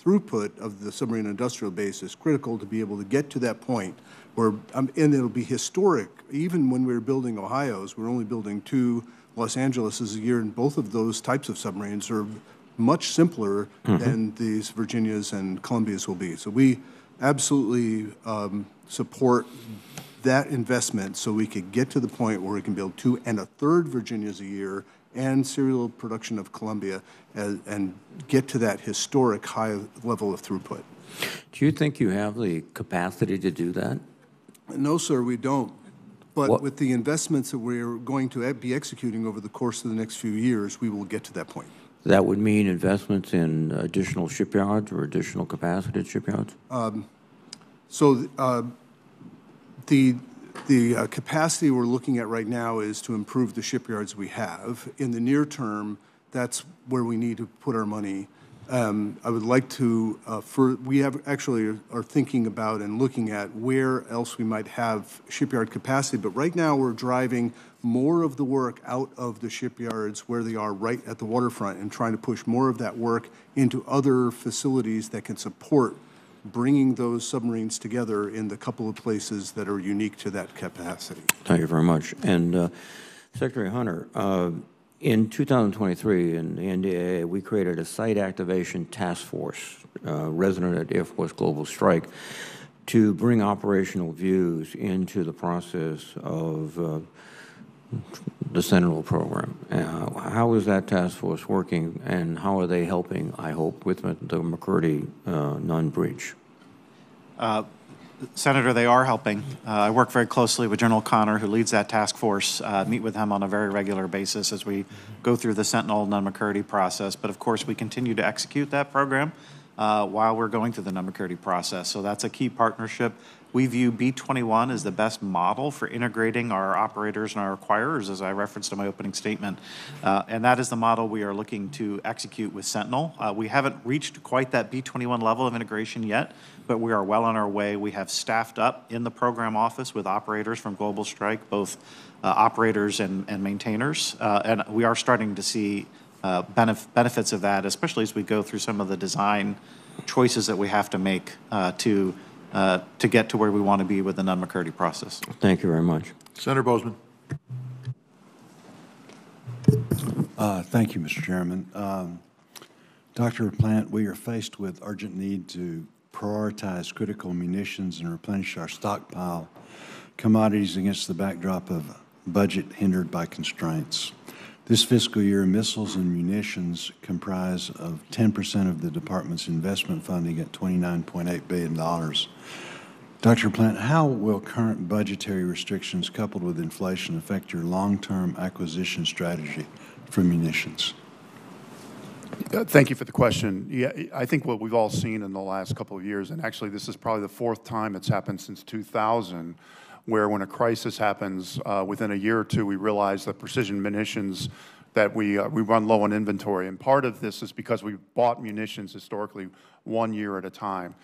throughput of the submarine industrial base is critical to be able to get to that point where, and it'll be historic. Even when we're building Ohio's, we're only building 2 Los Angeleses a year, and both of those types of submarines are much simpler than these Virginias and Columbias will be. So we absolutely support that investment so we could get to the point where we can build 2 1/3 Virginias a year and serial production of Columbia and get to that historic high level of throughput. Do you think you have the capacity to do that? No, sir, we don't. But What? with the investments that we're going to be executing over the course of the next few years, we will get to that point. That would mean investments in additional shipyards or additional capacity at shipyards? So the capacity we're looking at right now is to improve the shipyards we have. In the near term, that's where we need to put our money. I would like to, we have actually are thinking about and looking at where else we might have shipyard capacity, but right now we're driving more of the work out of the shipyards where they are right at the waterfront and trying to push more of that work into other facilities that can support bringing those submarines together in the couple of places that are unique to that capacity. Thank you very much. And Secretary Hunter, in 2023, in the NDAA, we created a site activation task force, resident at Air Force Global Strike, to bring operational views into the process of the Sentinel program. How is that task force working, and how are they helping, I hope, with the McCurdy non-breach? Senator, they are helping. I work very closely with General Connor, who leads that task force, meet with him on a very regular basis as we go through the Sentinel non-McCurdy process. But of course, we continue to execute that program while we're going through the non-McCurdy process. So that's a key partnership. We view B-21 as the best model for integrating our operators and our acquirers, as I referenced in my opening statement. And that is the model we are looking to execute with Sentinel. We haven't reached quite that B-21 level of integration yet, but we are well on our way. We have staffed up in the program office with operators from Global Strike, both operators and maintainers. And we are starting to see benefits of that, especially as we go through some of the design choices that we have to make to get to where we want to be with the non-McCurdy process. Thank you very much. Senator Bozeman. Thank you, Mr. Chairman. Dr. LaPlante, we are faced with urgent need to prioritize critical munitions and replenish our stockpile commodities against the backdrop of budget hindered by constraints. This fiscal year, missiles and munitions comprise of 10% of the department's investment funding at $29.8 billion. Dr. LaPlante, how will current budgetary restrictions coupled with inflation affect your long-term acquisition strategy for munitions? Thank you for the question. Yeah, I think what we've all seen in the last couple of years, and actually this is probably the 4th time it's happened since 2000, where when a crisis happens, within a year or two, we realize that precision munitions that we run low on inventory. And part of this is because we bought munitions historically 1 year at a time.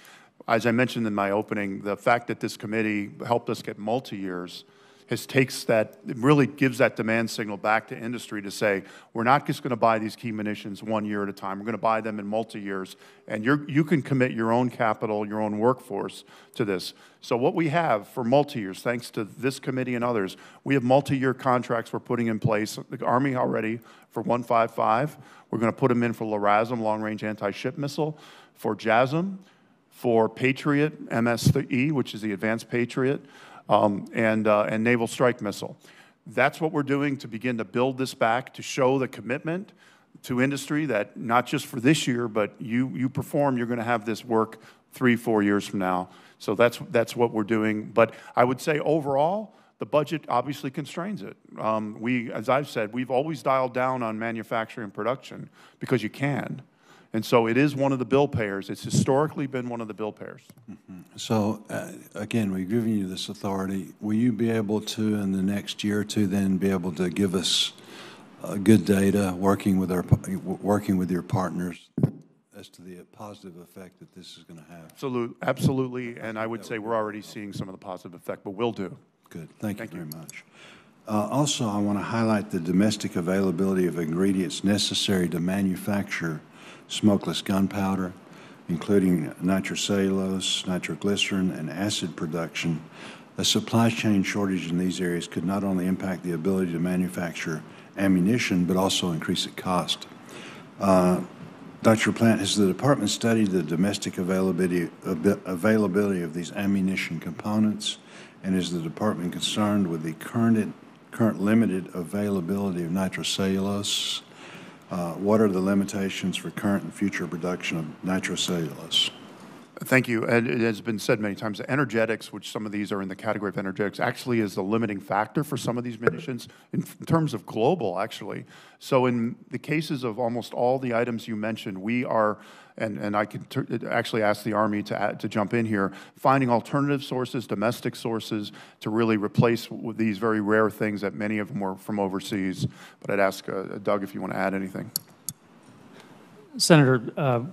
As I mentioned in my opening, the fact that this committee helped us get multi-years it really gives that demand signal back to industry to say, we're not just going to buy these key munitions 1 year at a time. We're going to buy them in multi-years, and you can commit your own capital, your own workforce to this. So what we have for multi-years, thanks to this committee and others, we have multi-year contracts we're putting in place. The Army already for 155. We're going to put them in for LRASM, long-range anti-ship missile, for JASM, for Patriot, MS-E, which is the Advanced Patriot, and Naval Strike Missile. That's what we're doing to begin to build this back, to show the commitment to industry that not just for this year, but you perform, you're going to have this work 3-4 years from now. So that's what we're doing. But I would say overall, the budget obviously constrains it. As I've said, we've always dialed down on manufacturing and production because you can. And so it is one of the bill payers. It's historically been one of the bill payers. Mm-hmm. So, again, we've given you this authority. Will you be able to, in the next year or two, then be able to give us good data, working with your partners, as to the positive effect that this is going to have? Absolutely. And I would say we're already seeing some of the positive effect, but we'll do. Good. Thank you very much. Also, I want to highlight the domestic availability of ingredients necessary to manufacture smokeless gunpowder, including nitrocellulose, nitroglycerin, and acid production. A supply chain shortage in these areas could not only impact the ability to manufacture ammunition, but also increase its cost. Dr. LaPlante, has the department studied the domestic availability of these ammunition components, and is the department concerned with the current limited availability of nitrocellulose? What are the limitations for current and future production of nitrocellulose? Thank you. And it has been said many times that energetics, which some of these are in the category of energetics, actually is the limiting factor for some of these munitions in terms of global, actually. So in the cases of almost all the items you mentioned, we are, and I could actually ask the Army to jump in here, finding alternative sources, domestic sources, to really replace these very rare things that many of them were from overseas. But I'd ask Doug if you want to add anything. Senator,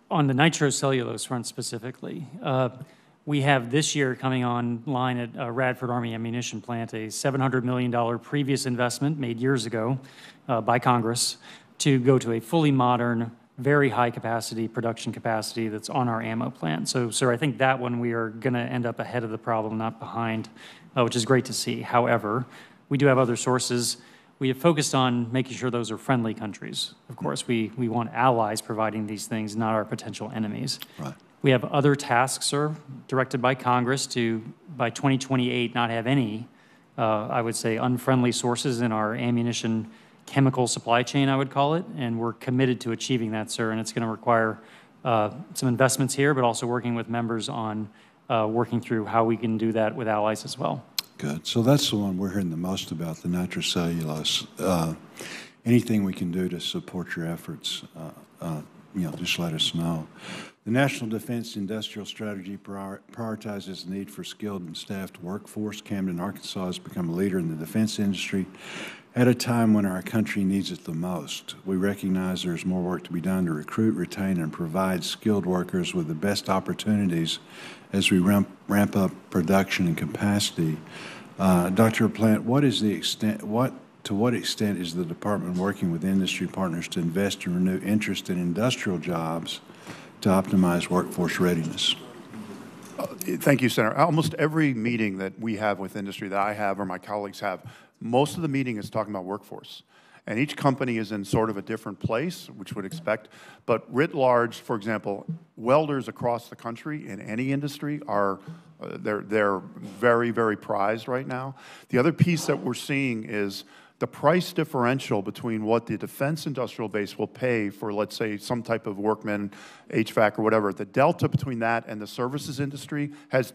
on the nitrocellulose front specifically, we have this year coming online at Radford Army Ammunition Plant a $700 million previous investment made years ago by Congress to go to a fully modern, very high capacity production capacity that's on our ammo plant. So, sir, I think that one we are going to end up ahead of the problem, not behind, which is great to see. However, we do have other sources. We have focused on making sure those are friendly countries. Of course, we want allies providing these things, not our potential enemies. Right. We have other tasks, sir, directed by Congress to, by 2028, not have any, I would say, unfriendly sources in our ammunition chemical supply chain, I would call it, and we're committed to achieving that, sir, and it's going to require some investments here, but also working with members on working through how we can do that with allies as well. Good. So that's the one we're hearing the most about, the nitrocellulose. Anything we can do to support your efforts, just let us know. The National Defense Industrial Strategy prioritizes the need for skilled and staffed workforce. Camden, Arkansas has become a leader in the defense industry at a time when our country needs it the most. We recognize there's more work to be done to recruit, retain, and provide skilled workers with the best opportunities as we ramp up production and capacity. Dr. LaPlante, to what extent is the department working with industry partners to invest and renew interest in industrial jobs to optimize workforce readiness? Thank you, Senator. Almost every meeting that we have with industry that I have or my colleagues have, most of the meeting is talking about workforce. And each company is in sort of a different place, which would expect. But writ large, for example, welders across the country in any industry are they're very, very prized right now. The other piece that we're seeing is the price differential between what the defense industrial base will pay for, let's say, some type of workman, HVAC or whatever. The delta between that and the services industry has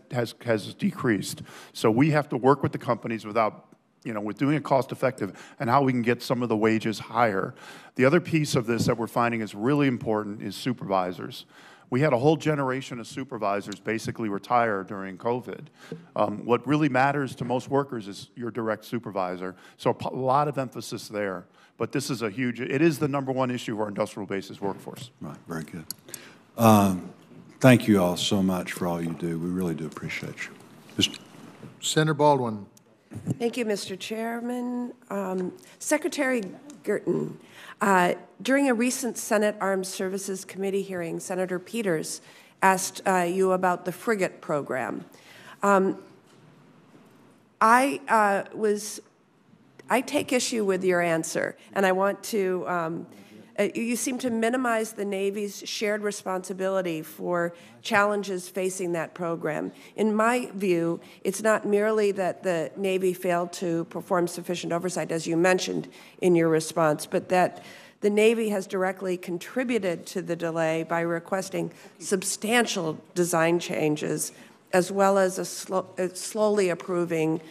decreased. So we have to work with the companies without, with doing it cost effective and how we can get some of the wages higher. The other piece of this that we're finding is really important is supervisors. We had a whole generation of supervisors basically retire during COVID. What really matters to most workers is your direct supervisor, so a lot of emphasis there. But this is it is the #1 issue of our industrial bases workforce. Right, very good. Thank you all so much for all you do. We really do appreciate you. Senator Baldwin. Thank you, Mr. Chairman. Secretary Guertin, during a recent Senate Armed Services Committee hearing, Senator Peters asked you about the frigate program. I take issue with your answer, and I want to, you seem to minimize the Navy's shared responsibility for challenges facing that program. In my view, it's not merely that the Navy failed to perform sufficient oversight, as you mentioned in your response, but that the Navy has directly contributed to the delay by requesting substantial design changes, as well as slowly approving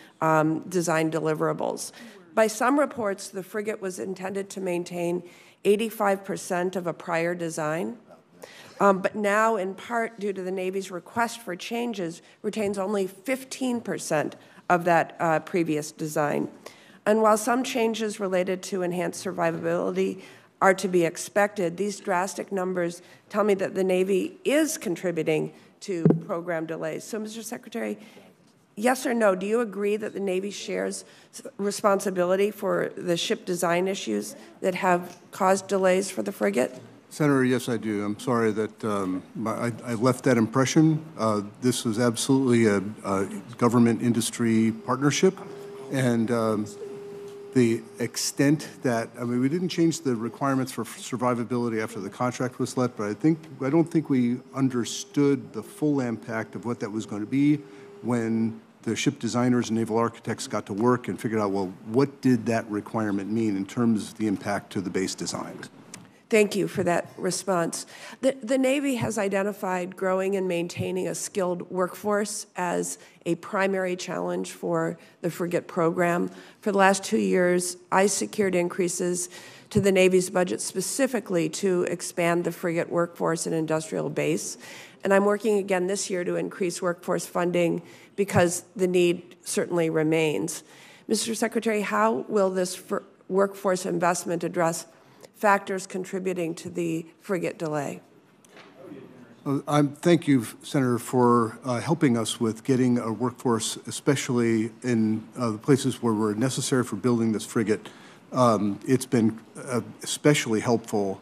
design deliverables. By some reports, the frigate was intended to maintain 85% of a prior design, but now, in part due to the Navy's request for changes, retains only 15% of that previous design. And while some changes related to enhanced survivability are to be expected, these drastic numbers tell me that the Navy is contributing to program delays. So, Mr. Secretary, yes or no, do you agree that the Navy shares responsibility for the ship design issues that have caused delays for the frigate? Senator, yes, I do. I'm sorry that I left that impression. This was absolutely a government-industry partnership, and the extent that, I mean, we didn't change the requirements for survivability after the contract was let, but I don't think we understood the full impact of what that was going to be when the ship designers and naval architects got to work and figured out, well, what did that requirement mean in terms of the impact to the base design? Thank you for that response. The Navy has identified growing and maintaining a skilled workforce as a primary challenge for the frigate program. For the last 2 years, I secured increases to the Navy's budget specifically to expand the frigate workforce and industrial base. And I'm working again this year to increase workforce funding because the need certainly remains. Mr. Secretary, how will this workforce investment address factors contributing to the frigate delay? Thank you, Senator, for helping us with getting a workforce, especially in the places where we're necessary for building this frigate. It's been especially helpful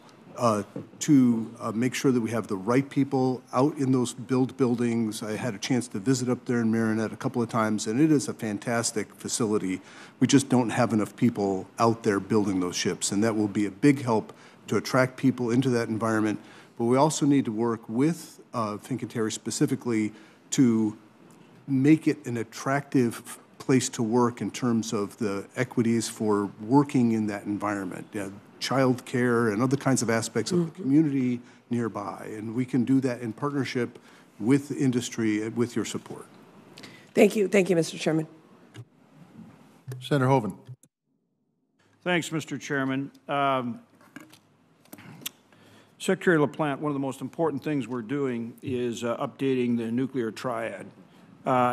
to make sure that we have the right people out in those buildings. I had a chance to visit up there in Marinette a couple of times, and it is a fantastic facility. We just don't have enough people out there building those ships, and that will be a big help to attract people into that environment. But we also need to work with Fincantieri specifically to make it an attractive place to work in terms of the equities for working in that environment. Child care and other kinds of aspects of the community nearby. And we can do that in partnership with industry and with your support. Thank you. Thank you, Mr. Chairman. Senator Hoeven. Thanks, Mr. Chairman. Secretary LaPlante, one of the most important things we're doing is updating the nuclear triad.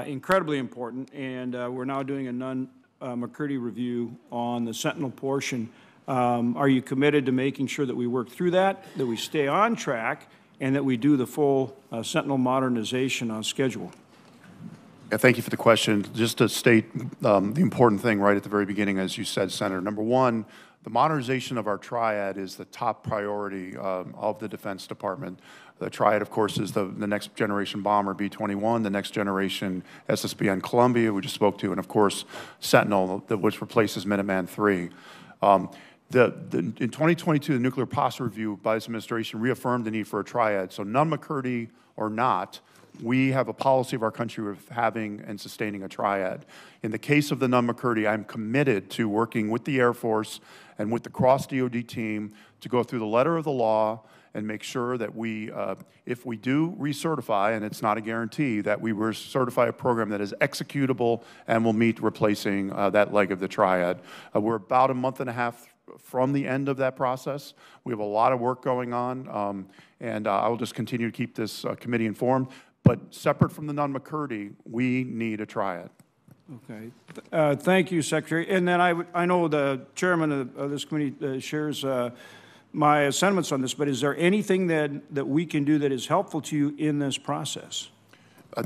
Incredibly important, and we're now doing a Nunn-McCurdy review on the Sentinel portion. Are you committed to making sure that we work through that we stay on track, and that we do the full Sentinel modernization on schedule? Yeah, thank you for the question. Just to state the important thing right at the very beginning, as you said, Senator, number one, the modernization of our triad is the top priority of the Defense Department. The triad, of course, is the next generation bomber, B-21, the next generation SSBN Columbia, we just spoke to, and of course, Sentinel, which replaces Minuteman III. In 2022, the Nuclear Posture Review by this administration reaffirmed the need for a triad. So Nunn-McCurdy or not, we have a policy of our country of having and sustaining a triad. In the case of the Nunn-McCurdy, I'm committed to working with the Air Force and with the cross-DOD team to go through the letter of the law and make sure that we, if we do recertify, and it's not a guarantee, that we certify a program that is executable and will meet replacing that leg of the triad. We're about a month and a half from the end of that process. We have a lot of work going on, and I will just continue to keep this committee informed. But separate from the Nunn-McCurdy, we need a triad. Okay. Thank you, Secretary. And then I know the chairman of this committee shares my sentiments on this, but is there anything that we can do that is helpful to you in this process?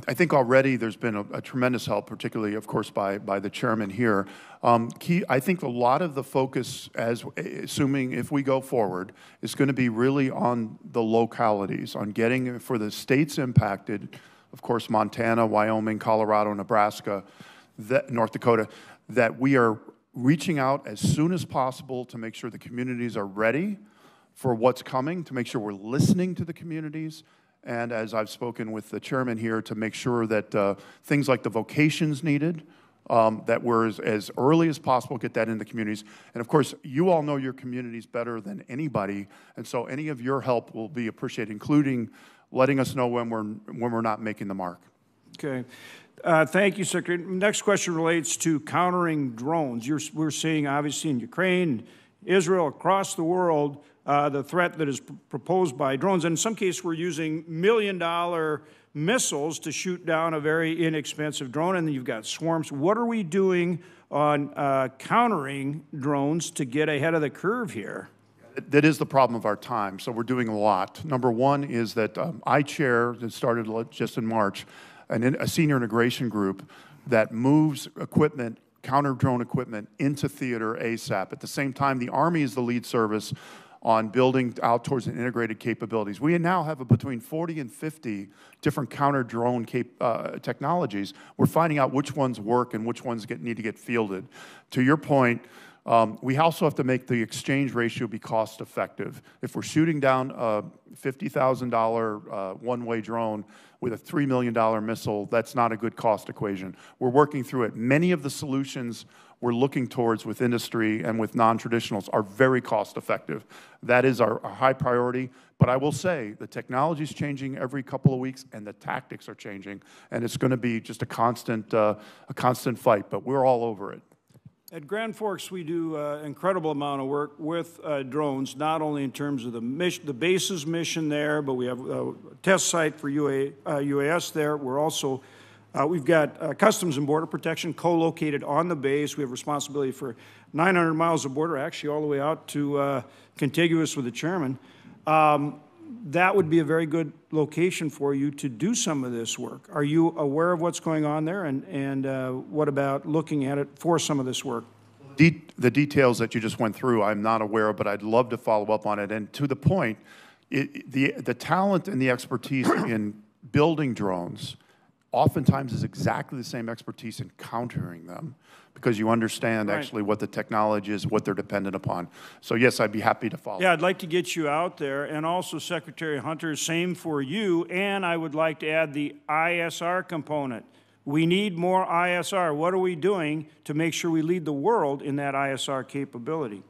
I think already there's been a tremendous help, particularly, of course, by the chairman here. I think a lot of the focus, assuming if we go forward, is going to be really on the localities, on getting, for the states impacted, of course, Montana, Wyoming, Colorado, Nebraska, North Dakota, that we are reaching out as soon as possible to make sure the communities are ready for what's coming, to make sure we're listening to the communities, and as I've spoken with the chairman here, to make sure that things like the vocations needed, that we're as early as possible get that in the communities. And of course, you all know your communities better than anybody, and so any of your help will be appreciated, including letting us know when we're not making the mark. Okay. Thank you, Secretary. Next question relates to countering drones. We're seeing, obviously, in Ukraine, Israel, across the world, the threat that is proposed by drones. And in some cases, we're using million-dollar missiles to shoot down a very inexpensive drone, and then you've got swarms. What are we doing on countering drones to get ahead of the curve here? That is the problem of our time, so we're doing a lot. Number one is that I chair, that started just in March, a senior integration group that moves equipment, counter-drone equipment, into theater ASAP. At the same time, the Army is the lead service on building out towards an integrated capabilities. We now have between 40 and 50 different counter-drone technologies. We're finding out which ones work and which ones need to get fielded. To your point, we also have to make the exchange ratio be cost-effective. If we're shooting down a $50,000 one-way drone with a $3 million missile, that's not a good cost equation. We're working through it. Many of the solutions we're looking towards with industry and with non-traditionals are very cost-effective. That is our high priority. But I will say the technology is changing every couple of weeks, and the tactics are changing, and it's going to be just a constant fight. But we're all over it. At Grand Forks, we do an incredible amount of work with drones, not only in terms of the base's mission there, but we have a test site for UAS there. We're also we've got Customs and Border Protection co-located on the base. We have responsibility for 900 miles of border, actually all the way out to contiguous with the chairman. That would be a very good location for you to do some of this work. Are you aware of what's going on there, and what about looking at it for some of this work? The details that you just went through, I'm not aware of, but I'd love to follow up on it. And to the point, the talent and the expertise in building drones oftentimes is exactly the same expertise in countering them, because you understand actually what the technology is, what they're dependent upon. So yes, I'd be happy to follow. Yeah, I'd like to get you out there, and also Secretary Hunter, same for you, and I would like to add the ISR component. We need more ISR. What are we doing to make sure we lead the world in that ISR capability?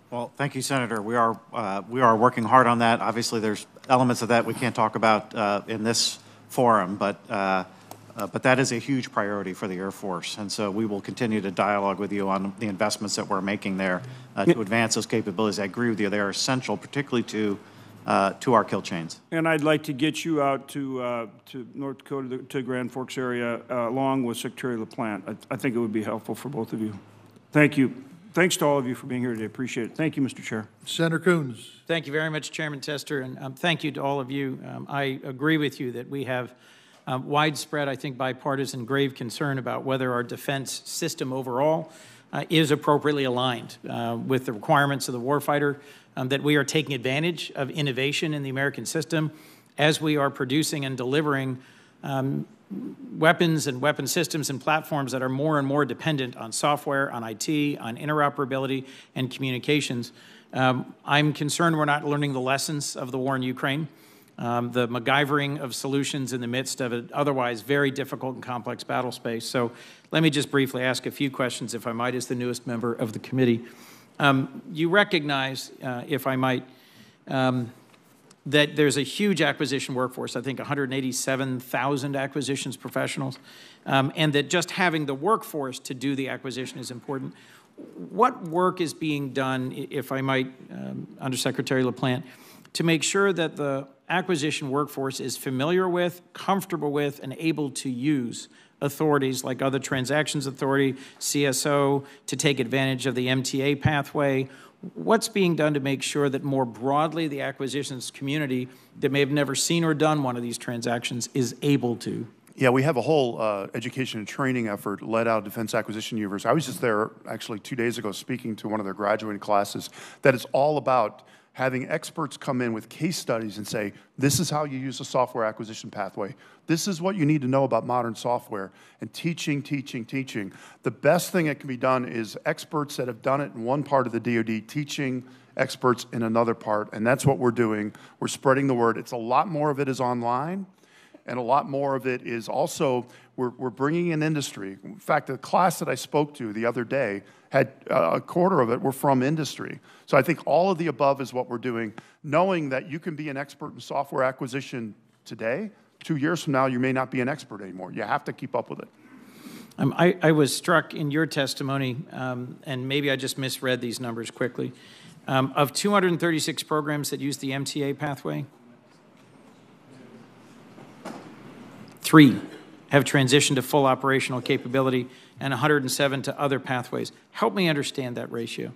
Well, thank you, Senator. We are working hard on that. Obviously, there's elements of that we can't talk about in this forum, but that is a huge priority for the Air Force, and so we will continue to dialogue with you on the investments that we're making there to advance those capabilities. I agree with you; they are essential, particularly to our kill chains. And I'd like to get you out to North Dakota, to Grand Forks area, along with Secretary LaPlante. I think it would be helpful for both of you. Thank you. Thanks to all of you for being here today. Appreciate it. Thank you, Mr. Chair. Senator Coons. Thank you very much, Chairman Tester, and thank you to all of you. I agree with you that we have widespread, I think, bipartisan grave concern about whether our defense system overall is appropriately aligned with the requirements of the warfighter, that we are taking advantage of innovation in the American system as we are producing and delivering weapons and weapon systems and platforms that are more and more dependent on software, on IT, on interoperability and communications. I'm concerned we're not learning the lessons of the war in Ukraine, the MacGyvering of solutions in the midst of an otherwise very difficult and complex battle space. So let me just briefly ask a few questions, if I might, as the newest member of the committee. You recognize, if I might, that there's a huge acquisition workforce, I think 187,000 acquisitions professionals, and that just having the workforce to do the acquisition is important. What work is being done, if I might, Undersecretary LaPlante, to make sure that the acquisition workforce is familiar with, comfortable with, and able to use authorities like other transactions authority, CSO, to take advantage of the MTA pathway? What's being done to make sure that more broadly the acquisitions community that may have never seen or done one of these transactions is able to? Yeah, we have a whole education and training effort led out of Defense Acquisition University. I was just there actually 2 days ago speaking to one of their graduating classes that is all about having experts come in with case studies and say, this is how you use a software acquisition pathway. This is what you need to know about modern software, and teaching. The best thing that can be done is experts that have done it in one part of the DoD teaching experts in another part, and that's what we're doing. We're spreading the word. It's a lot more of it is online, and a lot more of it is also, we're bringing in industry. In fact, the class that I spoke to the other day had a quarter of it were from industry. So I think all of the above is what we're doing, knowing that you can be an expert in software acquisition today. 2 years from now, you may not be an expert anymore. You have to keep up with it. I was struck in your testimony, and maybe I just misread these numbers quickly. Of 236 programs that use the MTA pathway, 3 have transitioned to full operational capability, and 107 to other pathways. Help me understand that ratio.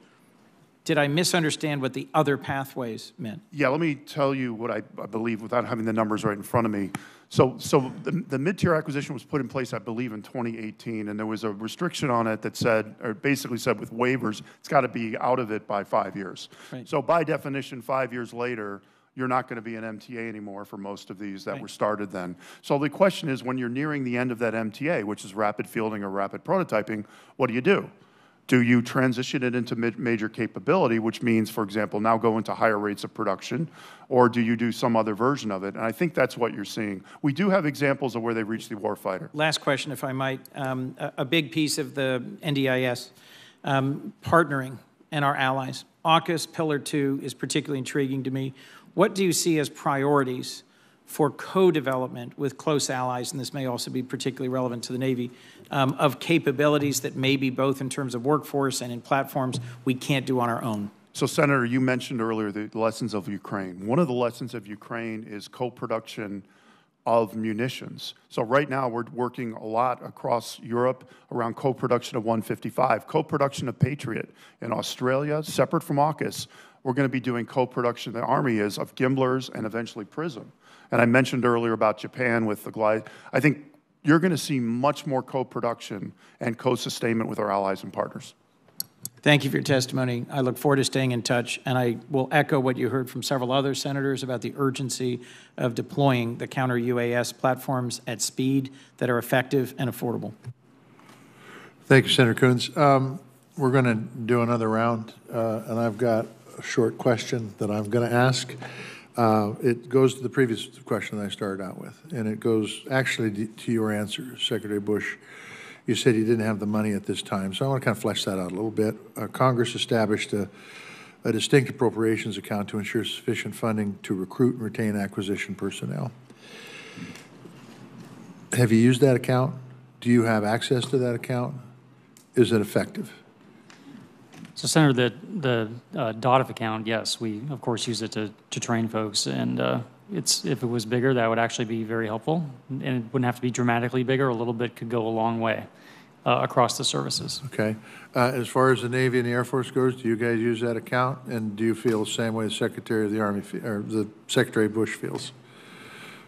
Did I misunderstand what the other pathways meant? Yeah, let me tell you what I believe without having the numbers right in front of me. So the mid-tier acquisition was put in place, I believe, in 2018, and there was a restriction on it that said, or basically said with waivers, it's got to be out of it by 5 years. Right. So by definition, 5 years later, you're not going to be an MTA anymore for most of these that were started then. So the question is, when you're nearing the end of that MTA, which is rapid fielding or rapid prototyping, what do? Do you transition it into major capability, which means, for example, now go into higher rates of production, or do you do some other version of it? And I think that's what you're seeing. We do have examples of where they've reached the warfighter. Last question, if I might. A big piece of the NDIS, partnering and our allies. AUKUS Pillar 2 is particularly intriguing to me. What do you see as priorities for co-development with close allies, and this may also be particularly relevant to the Navy, of capabilities that may be both in terms of workforce and in platforms we can't do on our own? So, Senator, you mentioned earlier the lessons of Ukraine. One of the lessons of Ukraine is co-production of munitions. So right now we're working a lot across Europe around co-production of 155, co-production of Patriot. In Australia, separate from AUKUS, we're going to be doing co-production, the Army is, of Gimblers and eventually PRISM. And I mentioned earlier about Japan with the glide. I think you're going to see much more co-production and co-sustainment with our allies and partners. Thank you for your testimony. I look forward to staying in touch, and I will echo what you heard from several other senators about the urgency of deploying the counter-UAS platforms at speed that are effective and affordable. Thank you, Senator Coons. We're going to do another round, and I've got a short question that I'm going to ask. It goes to the previous question that I started out with, and it goes actually to your answer, Secretary Bush. You said you didn't have the money at this time, so I want to kind of flesh that out a little bit. Congress established a distinct appropriations account to ensure sufficient funding to recruit and retain acquisition personnel. Have you used that account? Do you have access to that account? Is it effective? So, Senator, the DOTF account, yes, we of course use it to train folks, and if it was bigger, that would actually be very helpful, and it wouldn't have to be dramatically bigger. A little bit could go a long way across the services. Okay. As far as the Navy and the Air Force goes, do you guys use that account, and do you feel the same way the Secretary of the Army or the Secretary Bush feels?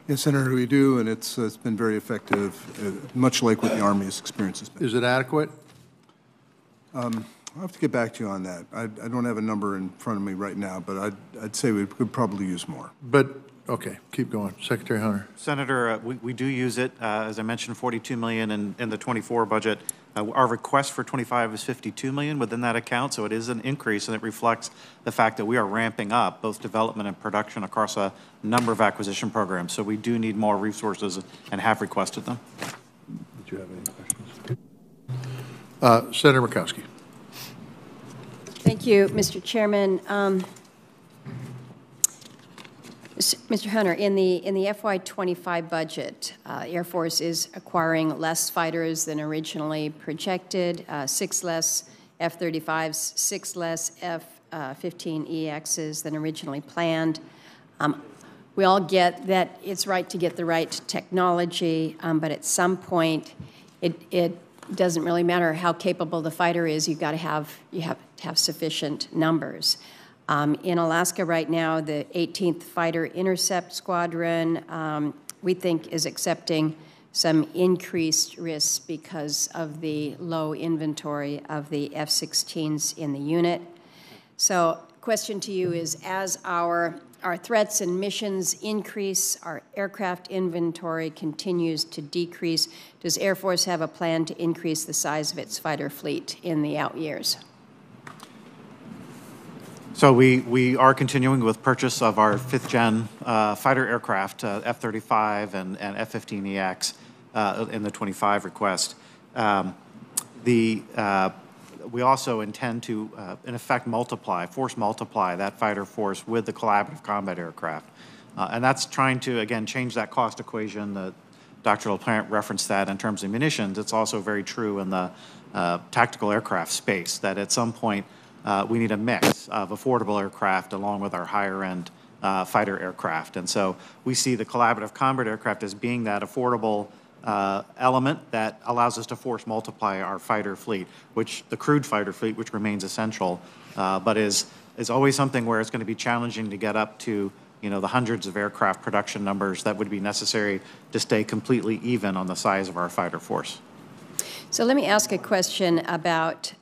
Yes, Senator, we do, and it's been very effective, much like what the Army's experience has been. Is it adequate? I'll have to get back to you on that. I don't have a number in front of me right now, but I'd say we could probably use more. But, okay, keep going. Secretary Hunter. Senator, we do use it. As I mentioned, $42 million in the 24 budget. Our request for 25 is $52 million within that account, so it is an increase, and it reflects the fact that we are ramping up both development and production across a number of acquisition programs. So we do need more resources and have requested them. Did you have any questions? Senator Murkowski. Thank you, Mr. Chairman. Mr. Hunter, in the FY25 budget, Air Force is acquiring less fighters than originally projected, 6 less F-35s, 6 less F-15EXs than originally planned. We all get that it's right to get the right technology, but at some point, it doesn't really matter how capable the fighter is. You have to have sufficient numbers. In Alaska right now, the 18th Fighter Intercept Squadron, we think, is accepting some increased risks because of the low inventory of the F-16s in the unit. So, question to you is, as our threats and missions increase, our aircraft inventory continues to decrease, does Air Force have a plan to increase the size of its fighter fleet in the out years? So we are continuing with purchase of our 5th-gen fighter aircraft, F-35 and F-15EX in the 25 request. We also intend to, in effect, force multiply that fighter force with the collaborative combat aircraft. And that's trying to, again, change that cost equation. Dr. LaPlante referenced that in terms of munitions. It's also very true in the tactical aircraft space, that at some point we need a mix of affordable aircraft along with our higher-end fighter aircraft. And so we see the collaborative combat aircraft as being that affordable element that allows us to force multiply our fighter fleet, the crewed fighter fleet, which remains essential, but is always something where it's going to be challenging to get up to, the hundreds of aircraft production numbers that would be necessary to stay completely even on the size of our fighter force. So let me ask a question about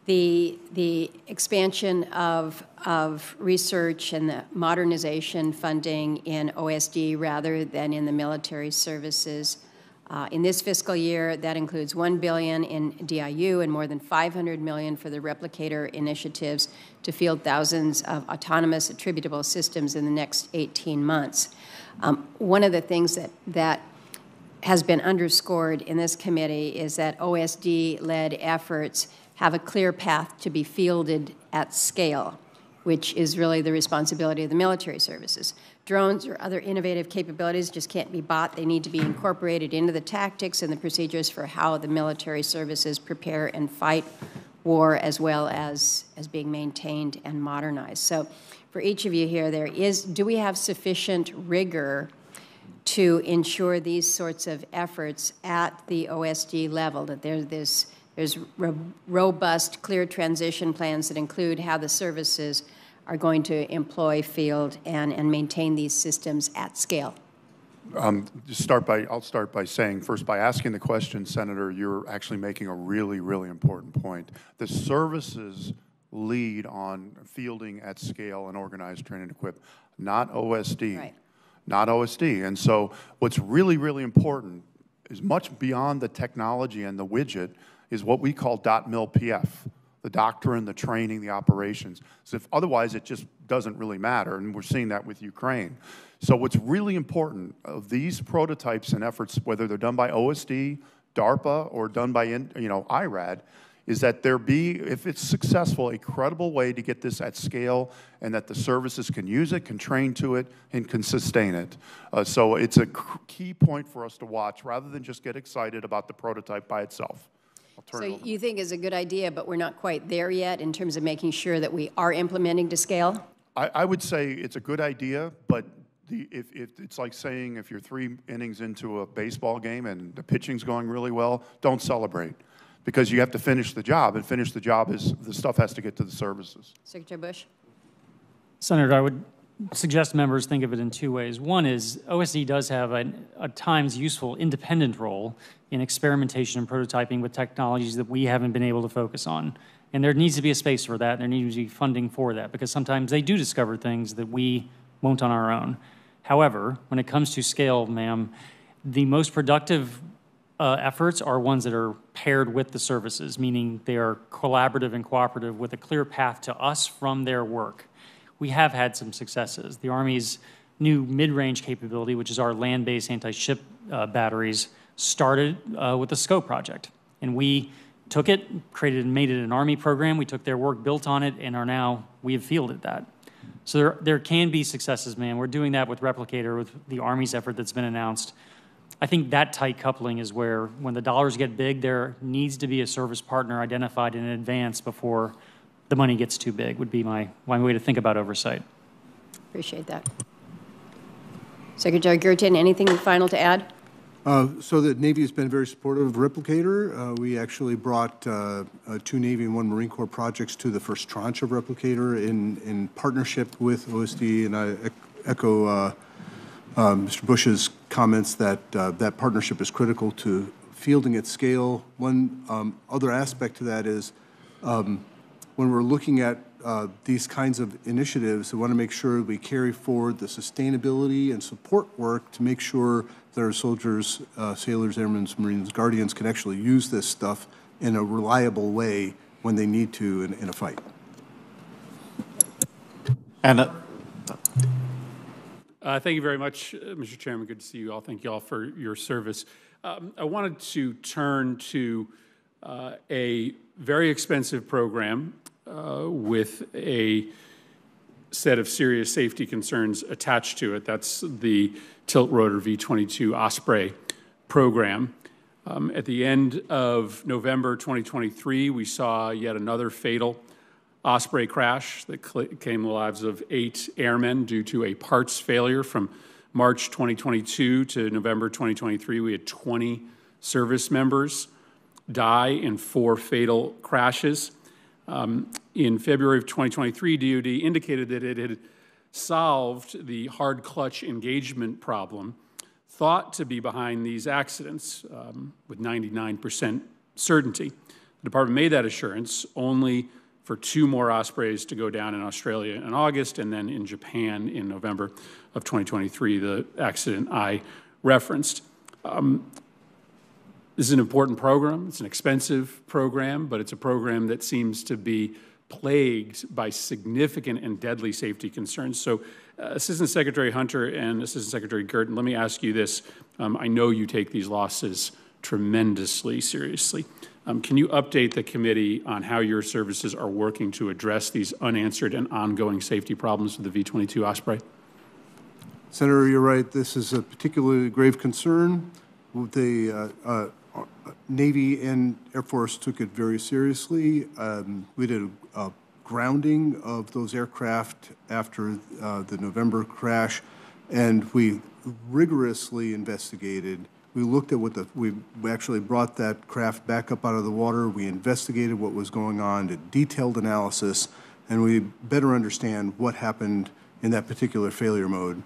the expansion of research and the modernization funding in OSD rather than in the military services. In this fiscal year, that includes $1 billion in DIU and more than $500 million for the replicator initiatives to field thousands of autonomous attributable systems in the next 18 months. One of the things that has been underscored in this committee is that OSD-led efforts have a clear path to be fielded at scale, which is really the responsibility of the military services. Drones or other innovative capabilities just can't be bought. They need to be incorporated into the tactics and the procedures for how the military services prepare and fight war, as well as being maintained and modernized. So for each of you here, do we have sufficient rigor to ensure these sorts of efforts at the OSD level, that there's robust, clear transition plans that include how the services are going to employ, field, and maintain these systems at scale? I'll start by saying, first, by asking the question, Senator, you're actually making a really, really important point. The services lead on fielding at scale and organized, train, and equip, not OSD. Right. Not OSD. And so what's really, really important is much beyond the technology and the widget is what we call .mil PF, the doctrine, the training, the operations. So otherwise, it just doesn't really matter, and we're seeing that with Ukraine. So what's really important of these prototypes and efforts, whether they're done by OSD, DARPA, or done by IRAD, is that there be, if it's successful, a credible way to get this at scale and that the services can use it, can train to it, and can sustain it. So it's a key point for us to watch rather than just get excited about the prototype by itself. So you think it's a good idea, but we're not quite there yet in terms of making sure that we are implementing to scale? I would say it's a good idea, but if it's like saying if you're 3 innings into a baseball game and the pitching's going really well, don't celebrate. Because you have to finish the job, and finish the job is the stuff has to get to the services. Secretary Bush? Senator, I would suggest members think of it in 2 ways. One is OSD does have a at times useful independent role in experimentation and prototyping with technologies that we haven't been able to focus on. And there needs to be a space for that, and there needs to be funding for that, because sometimes they do discover things that we won't on our own. However, when it comes to scale, ma'am, the most productive efforts are ones that are paired with the services, meaning they are collaborative and cooperative with a clear path to us from their work. We have had some successes. The Army's new mid-range capability, which is our land-based anti-ship batteries, started with the SCOPE project. And we took it, created and made it an Army program. We took their work, built on it, and we have fielded that. So there can be successes, man. We're doing that with Replicator, with the Army's effort that's been announced. I think that tight coupling is where, when the dollars get big, there needs to be a service partner identified in advance before the money gets too big, would be my way to think about oversight. Appreciate that. Secretary Guertin, anything final to add? So the Navy has been very supportive of Replicator. We actually brought 2 Navy and 1 Marine Corps projects to the first tranche of Replicator in partnership with OSD, and I echo Mr. Bush's comments that that partnership is critical to fielding at scale. One other aspect to that is when we're looking at these kinds of initiatives, we want to make sure we carry forward the sustainability and support work to make sure that our soldiers, sailors, airmen, Marines, Guardians can actually use this stuff in a reliable way when they need to in a fight. And thank you very much, Mr. Chairman. Good to see you all. Thank you all for your service. I wanted to turn to a very expensive program with a set of serious safety concerns attached to it. That's the tilt rotor V-22 Osprey program. At the end of November 2023, we saw yet another fatal Osprey crash that claimed the lives of 8 airmen due to a parts failure. From March 2022 to November 2023, we had 20 service members die in 4 fatal crashes. In February of 2023, DoD indicated that it had solved the hard clutch engagement problem thought to be behind these accidents with 99% certainty. The department made that assurance only for 2 more Ospreys to go down in Australia in August and then in Japan in November of 2023, the accident I referenced. This is an important program. It's an expensive program, but it's a program that seems to be plagued by significant and deadly safety concerns. So, Assistant Secretary Hunter and Assistant Secretary Guertin, let me ask you this. I know you take these losses tremendously seriously. Can you update the committee on how your services are working to address these unanswered and ongoing safety problems with the V-22 Osprey? Senator, you're right. This is a particularly grave concern. The Navy and Air Force took it very seriously. We did a grounding of those aircraft after the November crash, and we rigorously investigated. We looked at we actually brought that craft back up out of the water. We investigated what was going on, did detailed analysis, and we better understand what happened in that particular failure mode.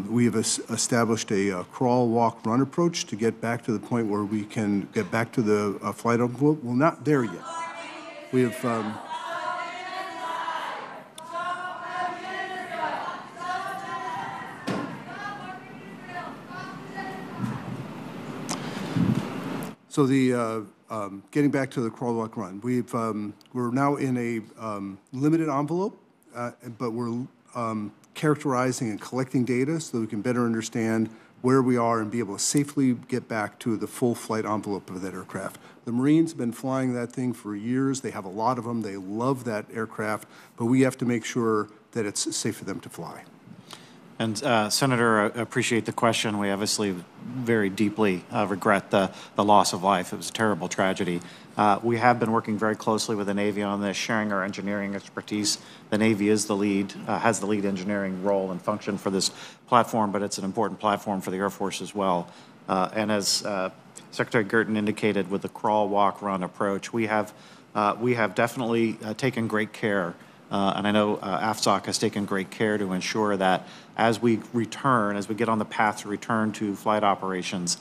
We have established a crawl, walk, run approach to get back to the point where we can get back to the flight envelope. We're not there yet. We have so the getting back to the crawl, walk, run. We're now in a limited envelope, but we're characterizing and collecting data so that we can better understand where we are and be able to safely get back to the full flight envelope of that aircraft. The Marines have been flying that thing for years. They have a lot of them. They love that aircraft, but we have to make sure that it's safe for them to fly. And Senator, I appreciate the question. We obviously very deeply regret the loss of life. It was a terrible tragedy. We have been working very closely with the Navy on this, sharing our engineering expertise. The Navy is the lead, has the lead engineering role and function for this platform, but it's an important platform for the Air Force as well. And as Secretary Guertin indicated, with the crawl, walk, run approach, we have definitely taken great care. And I know AFSOC has taken great care to ensure that as we get on the path to return to flight operations,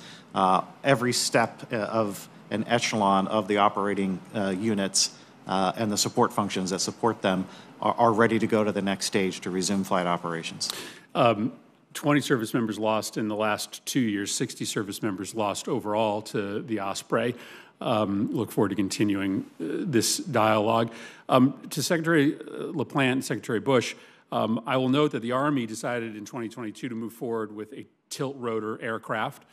every step of an echelon of the operating units and the support functions that support them are ready to go to the next stage to resume flight operations. 20 service members lost in the last 2 years, 60 service members lost overall to the Osprey. Look forward to continuing this dialogue. To Secretary LaPlante and Secretary Bush, I will note that the Army decided in 2022 to move forward with a tilt rotor aircraft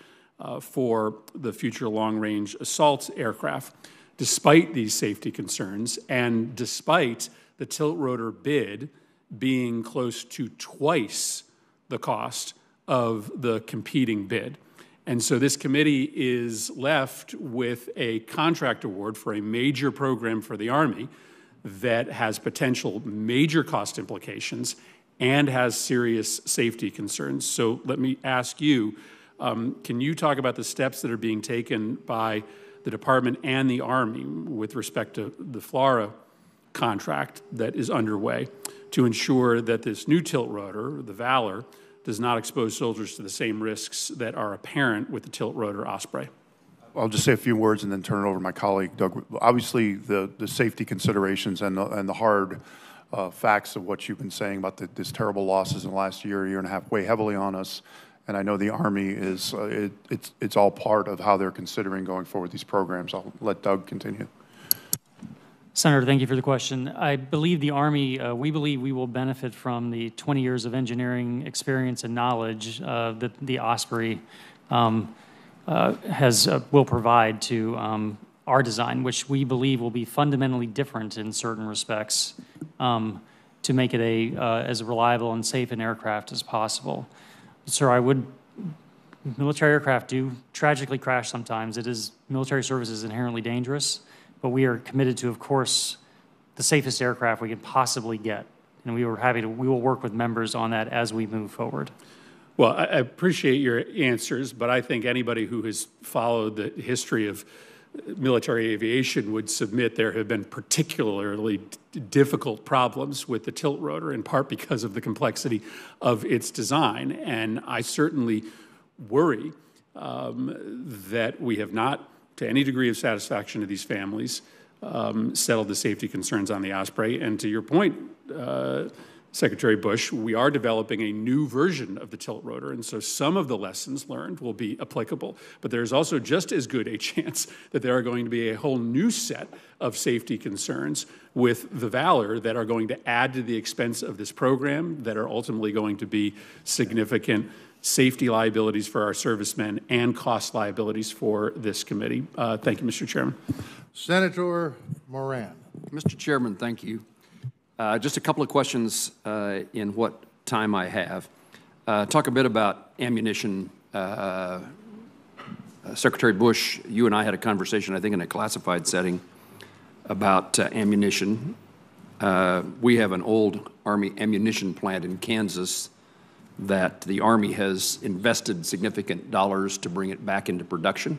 for the future long-range assault aircraft. Despite these safety concerns and despite the tilt rotor bid being close to twice the cost of the competing bid. And so this committee is left with a contract award for a major program for the Army that has potential major cost implications and has serious safety concerns. So let me ask you, can you talk about the steps that are being taken by the Department and the Army with respect to the FLRAA contract that is underway to ensure that this new tilt rotor, the Valor, does not expose soldiers to the same risks that are apparent with the tilt rotor Osprey? I'll just say a few words and then turn it over to my colleague, Doug. Obviously, the safety considerations and the hard facts of what you've been saying about this terrible losses in the last year and a half weigh heavily on us. And I know the Army is, it's all part of how they're considering going forward with these programs. I'll let Doug continue. Senator, thank you for the question. I believe the Army, we believe we will benefit from the 20 years of engineering experience and knowledge that the Osprey will provide to our design, which we believe will be fundamentally different in certain respects to make it as reliable and safe an aircraft as possible. Sir, military aircraft do tragically crash sometimes. Military service is inherently dangerous. But we are committed to, of course, the safest aircraft we can possibly get. And we will work with members on that as we move forward. Well, I appreciate your answers, but I think anybody who has followed the history of military aviation would submit there have been particularly difficult problems with the tilt rotor, in part because of the complexity of its design. And I certainly worry that we have not, to any degree of satisfaction to these families, settled the safety concerns on the Osprey. And to your point, Secretary Bush, we are developing a new version of the tilt rotor, and so some of the lessons learned will be applicable. But there's also just as good a chance that there are going to be a whole new set of safety concerns with the Valor that are going to add to the expense of this program, that are ultimately going to be significant safety liabilities for our servicemen and cost liabilities for this committee. Thank you, Mr. Chairman. Senator Moran. Mr. Chairman, thank you. Just a couple of questions in what time I have. Talk a bit about ammunition. Secretary Bush, you and I had a conversation, I think, in a classified setting about ammunition. We have an old Army ammunition plant in Kansas that the Army has invested significant dollars to bring it back into production.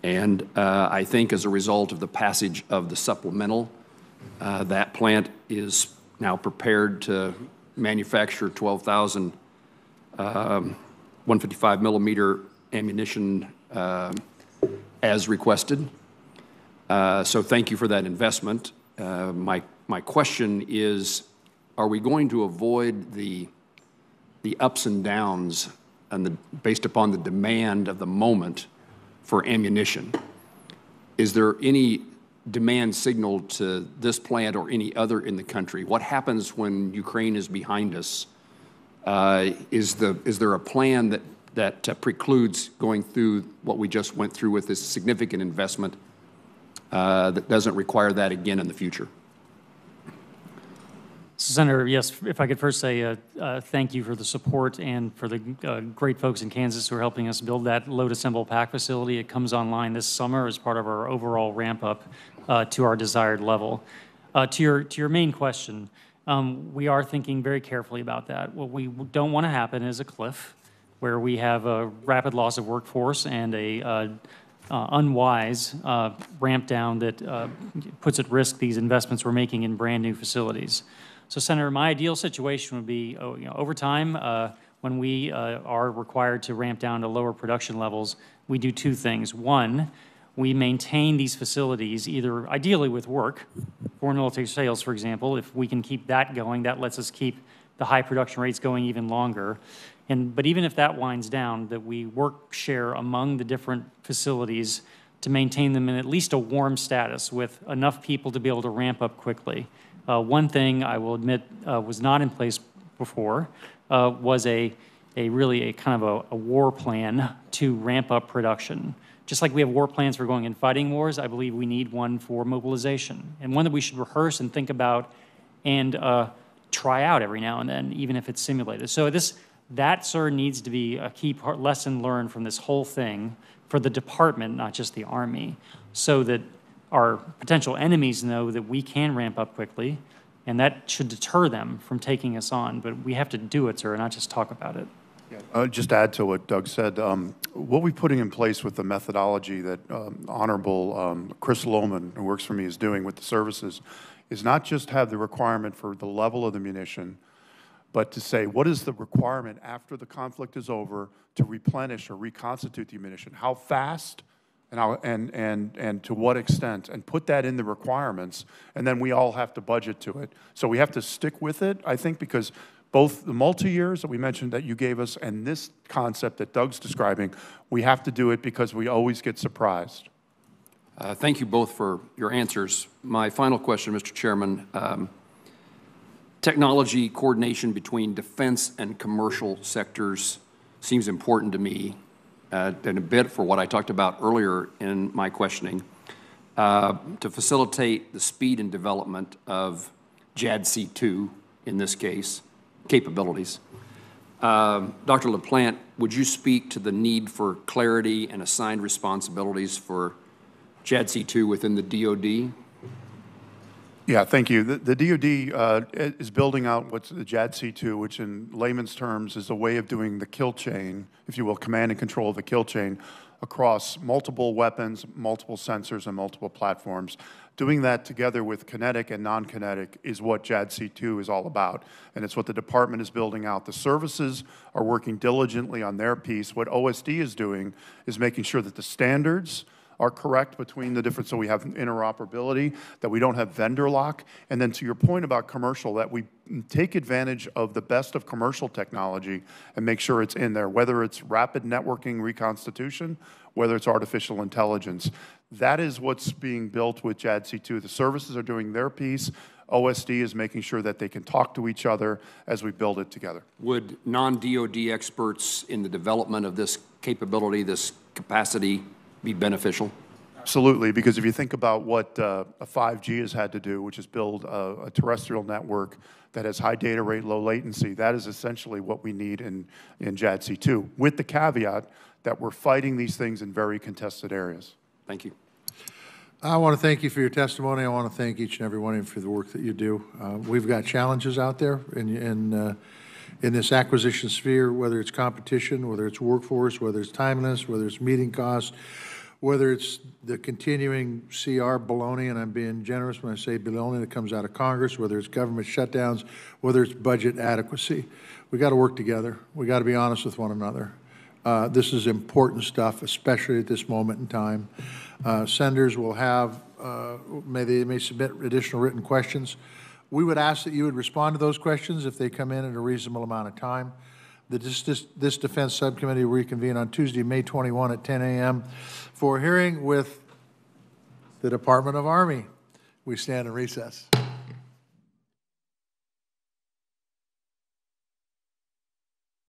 And I think as a result of the passage of the supplemental, that plant is now prepared to manufacture 12,000 155 millimeter ammunition as requested. So thank you for that investment. My question is, are we going to avoid the ups and downs and based upon the demand of the moment for ammunition? Is there any demand signal to this plant or any other in the country? What happens when Ukraine is behind us? Is there a plan that precludes going through what we just went through with this significant investment that doesn't require that again in the future? Senator, yes, if I could first say thank you for the support and for the great folks in Kansas who are helping us build that load assemble pack facility. It comes online this summer as part of our overall ramp up to our desired level. To your main question, we are thinking very carefully about that. What we don't want to happen is a cliff where we have a rapid loss of workforce and a unwise ramp down that puts at risk these investments we're making in brand new facilities. So, Senator, my ideal situation would be, over time, when we are required to ramp down to lower production levels, we do two things. One, we maintain these facilities either ideally with work, foreign military sales, for example. If we can keep that going, that lets us keep the high production rates going even longer. But even if that winds down, that we work share among the different facilities to maintain them in at least a warm status with enough people to be able to ramp up quickly. One thing I will admit was not in place before was a kind of a war plan to ramp up production. Just like we have war plans for going and fighting wars, I believe we need one for mobilization, and one that we should rehearse and think about and try out every now and then, even if it's simulated. So this That, sir, needs to be a key lesson learned from this whole thing for the department, not just the Army, so that our potential enemies know that we can ramp up quickly, and that should deter them from taking us on. But we have to do it, sir, not just talk about it. Just add to what Doug said, what we're putting in place with the methodology that Honorable Chris Lohman, who works for me, is doing with the services is not just have the requirement for the level of the munition, but to say what is the requirement after the conflict is over to replenish or reconstitute the munition, how fast and to what extent, and put that in the requirements, and then we all have to budget to it. So we have to stick with it, I think, because both the multi-years that we mentioned that you gave us and this concept that Doug's describing, we have to do it because we always get surprised. Thank you both for your answers. My final question, Mr. Chairman, technology coordination between defense and commercial sectors seems important to me, and a bit for what I talked about earlier in my questioning, to facilitate the speed and development of JADC2, in this case, capabilities. Dr. LaPlante, would you speak to the need for clarity and assigned responsibilities for JADC2 within the DoD? Yeah, thank you. The DoD is building out what's the JADC2, which in layman's terms is a way of doing the kill chain, if you will, command and control of the kill chain across multiple weapons, multiple sensors, and multiple platforms. Doing that together with kinetic and non-kinetic is what JADC2 is all about, and it's what the department is building out. The services are working diligently on their piece. What OSD is doing is making sure that the standards are correct between the different, so we have interoperability, that we don't have vendor lock, and then to your point about commercial, that we take advantage of the best of commercial technology and make sure it's in there, whether it's rapid networking reconstitution, whether it's artificial intelligence. That is what's being built with JADC2. The services are doing their piece. OSD is making sure that they can talk to each other as we build it together. Would non-DoD experts in the development of this capability, this capacity, be beneficial? Absolutely, because if you think about what a 5G has had to do, which is build a terrestrial network that has high data rate, low latency, that is essentially what we need in JADC2, with the caveat that we're fighting these things in very contested areas. Thank you. I want to thank you for your testimony. I want to thank each and every one of you for the work that you do. We've got challenges out there in this acquisition sphere, whether it's competition, whether it's workforce, whether it's timeliness, whether it's meeting costs, whether it's the continuing CR baloney, and I'm being generous when I say baloney that comes out of Congress, whether it's government shutdowns, whether it's budget adequacy. We got to work together. We got to be honest with one another. This is important stuff, especially at this moment in time. Senators will have, they may submit additional written questions. We would ask that you would respond to those questions if they come in at a reasonable amount of time. This Defense Subcommittee will reconvene on Tuesday, May 21 at 10 a.m. for a hearing with the Department of Army. We stand in recess.